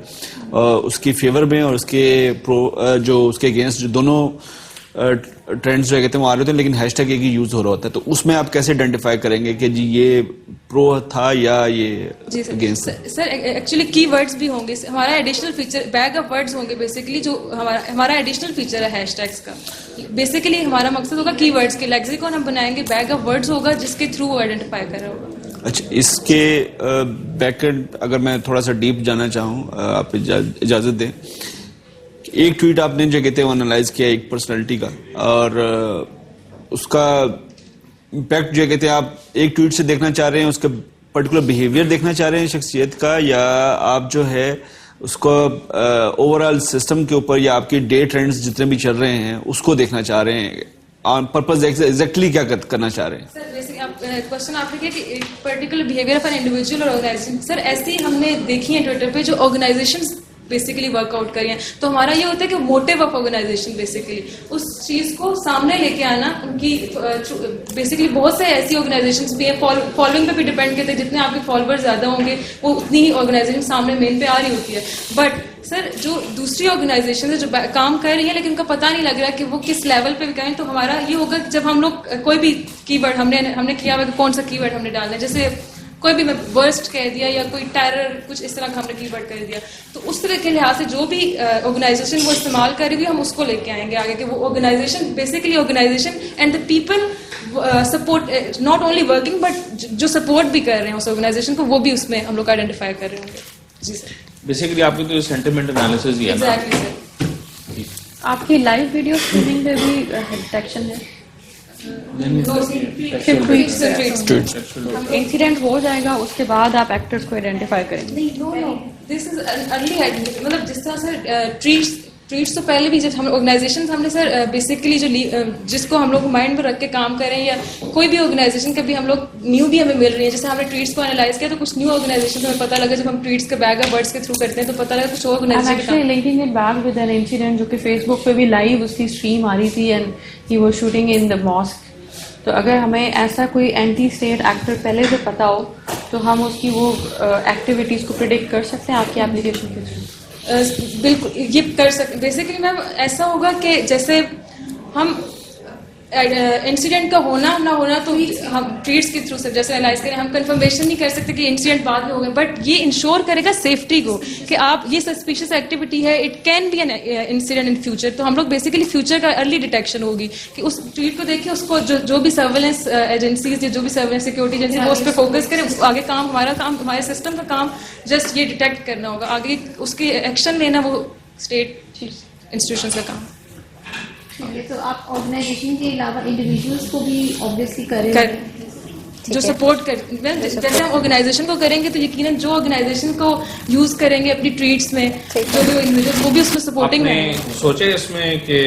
उसकी फेवर में और उसके प्रो जो उसके अगेंस्ट जो दोनों ट्रेंड्स जो कहते हैं वो आ रहे होते हैं, लेकिन हैशटैग एक ही यूज हो रहा होता है। तो उसमें आप कैसे आइडेंटिफाई करेंगे कि जी ये प्रो था या ये अगेंस्ट? सर एक्चुअली कीवर्ड्स भी होंगे, हमारा additional feature bag of words होंगे बेसिकली, जो हमारा एडिशनल फीचर है हैशटैग्स का। बेसिकली हमारा मकसद होगा कीवर्ड्स के लेक्सिकॉन हम बनाएंगे, बैग ऑफ वर्ड्स होगा जिसके थ्रू वो आइडेंटिफाई कर रहा होगा। अच्छा, इसके बैकएंड अगर मैं थोड़ा सा डीप जाना चाहूँ, आप इजाजत दें। एक ट्वीट आपने जो कहते हैं वो एनालाइज किया एक पर्सनालिटी का, और उसका इम्पैक्ट जो कहते हैं आप एक ट्वीट से देखना चाह रहे हैं, उसका पर्टिकुलर बिहेवियर देखना चाह रहे हैं शख्सियत का, या आप जो है उसको ओवरऑल सिस्टम के ऊपर या आपके डे ट्रेंड्स जितने भी चल रहे हैं उसको देखना चाह रहे हैं? ऑन पर्पस एग्जैक्टली क्या करना चाह रहे हैं? सर बेसिक आप क्वेश्चन आपने किया कि एक particular behaviour of an individual और ऑर्गेनाइजेशन। सर ऐसे ही हमने देखी है ट्विटर पे जो ऑर्गेनाइजेशंस बेसिकली वर्कआउट करें, तो हमारा ये होता है कि मोटिव ऑफ ऑर्गेनाइजेशन बेसिकली उस चीज को सामने लेके आना। उनकी बेसिकली बहुत से ऐसी ऑर्गेनाइजेशंस भी है, फॉलोइंग पे भी डिपेंड करते हैं, जितने आपके फॉलोअर्स ज्यादा होंगे वो उतनी ही ऑर्गेनाइजेशन सामने मेन पे आ रही होती है। बट सर जो दूसरी ऑर्गेनाइजेशन है जो काम कर रही है लेकिन उनका पता नहीं लग रहा कि वो किस लेवल पे करें, तो हमारा ये होगा कि जब हम लोग कोई भी कीवर्ड हमने किया हुआ कि कौन सा कीवर्ड हमने डालना है, जैसे कोई भी वर्स्ट कह दिया या कोई टेरर कुछ इस तरह का हमने कीवर्ड कर दिया, तो उस तरह के लिहाज से जो भी ऑर्गेनाइजेशन वो इस्तेमाल करेगी हम उसको लेके आएंगे आगे कि वो organization basically organization and the people support not only working but जो सपोर्ट भी कर रहे हैं उस ऑर्गेनाइजेशन को वो भी उसमें हम लोग आइडेंटिफाई कर रहे होंगे। जी सर, बेसिकली आपकी तो सेंटिमेंट एनालिसिस ही है ना। Exactly sir. आपकी लाइव वीडियो स्ट्रीमिंग पे भी डिटेक्शन है? इंसिडेंट हो जाएगा उसके बाद आप एक्टर्स को आइडेंटिफाई करेंगे? दिस इज अर्ली, मतलब जिस तरह से ट्रीट्स तो पहले भी जब हम ऑर्गेनाइजेशन हमने सर बेसिकली जो जिसको हम लोग माइंड में रख के काम कर रहे हैं या कोई भी ऑर्गेनाइजेशन का भी हम लोग न्यू भी हमें मिल रही है, जैसे हमने ट्वीट्स को एनालाइज किया तो कुछ न्यू ऑर्गेनाइजेशन हमें पता लगा, जब हम ट्वीट्स के बैग वर्ड्स के थ्रू करते हैं तो पता लगा कुछ actually linking it back with an incident जो कि फेसबुक पे भी लाइव उसकी स्ट्रीम आ रही थी and he was shooting in the mosque. तो अगर हमें ऐसा कोई एंटी स्टेट एक्टर पहले से पता हो तो हम उसकी वो एक्टिविटीज को प्रिडिक्ट कर सकते हैं आपकी एप्लीकेशन के थ्रू? बिल्कुल ये कर सकते। बेसिकली मैम ऐसा होगा कि जैसे हम इंसिडेंट का होना ना होना तो हम ट्वीट्स के थ्रू से जैसे एनालाइज करें, हम कंफर्मेशन नहीं कर सकते कि इंसिडेंट बाद में हो गए, बट ये इंश्योर करेगा सेफ्टी को कि आप ये सस्पिशियस एक्टिविटी है, it can be an incident in future. तो हम लोग बेसिकली फ्यूचर का अर्ली डिटेक्शन होगी कि उस ट्वीट को देखिए, उसको जो भी सर्वेलेंस एजेंसीज या जो भी सर्वेलेंस सिक्योरिटी एजेंसी वो उस पर फोकस करें। आगे काम हमारे सिस्टम का काम जस्ट ये डिटेक्ट करना होगा, आगे उसके एक्शन लेना वो स्टेट इंस्टीट्यूशन का काम। तो आप ऑर्गेनाइजेशन के अलावा इंडिविजुअल्स को भी ऑब्वियसली करें जो सपोर्ट कर, जैसे हम ऑर्गेनाइजेशन को करेंगे तो यकीनन जो ऑर्गेनाइजेशन को यूज करेंगे अपनी ट्वीट्स में जो भी इंडिविजुअल्स वो भी उसमें सपोर्टिंग आपने सोचे इसमें कि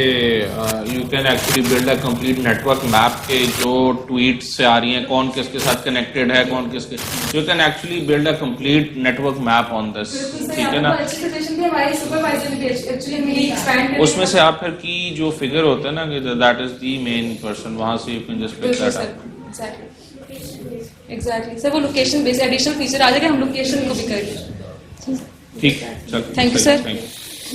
you can actually build a complete network map के जो ट्वीट्स से आ रही हैं कौन किसके साथ कनेक्टेड है कौन किसके, you can actually build a complete network map on this, ठीक है ना। उसमें से आप फिर की जो फिगर होता है ना कि that is the main person, वहां से you can just pick that up. Exactly sir, वो लोकेशन बेस्ड एडिशनल फीचर आ जाएगा, हम लोकेशन को भी करेंगे। ठीक, थैंक यू सर।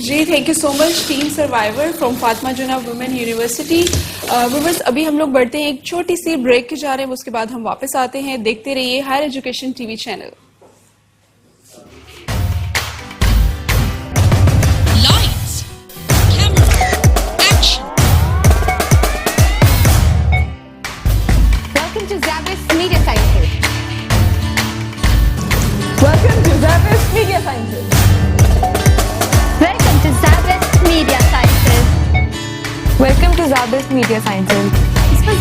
जी thank you so much team survivor from Fatima Jinnah women university. Viewers अभी हम लोग बढ़ते हैं एक छोटी सी ब्रेक के जा रहे हैं, उसके बाद हम वापस आते हैं। देखते रहिए higher education TV channel. Welcome to Zabis Media Sciences. Welcome to Zabis Media Sciences. Welcome to Zabis Media Sciences. इस पर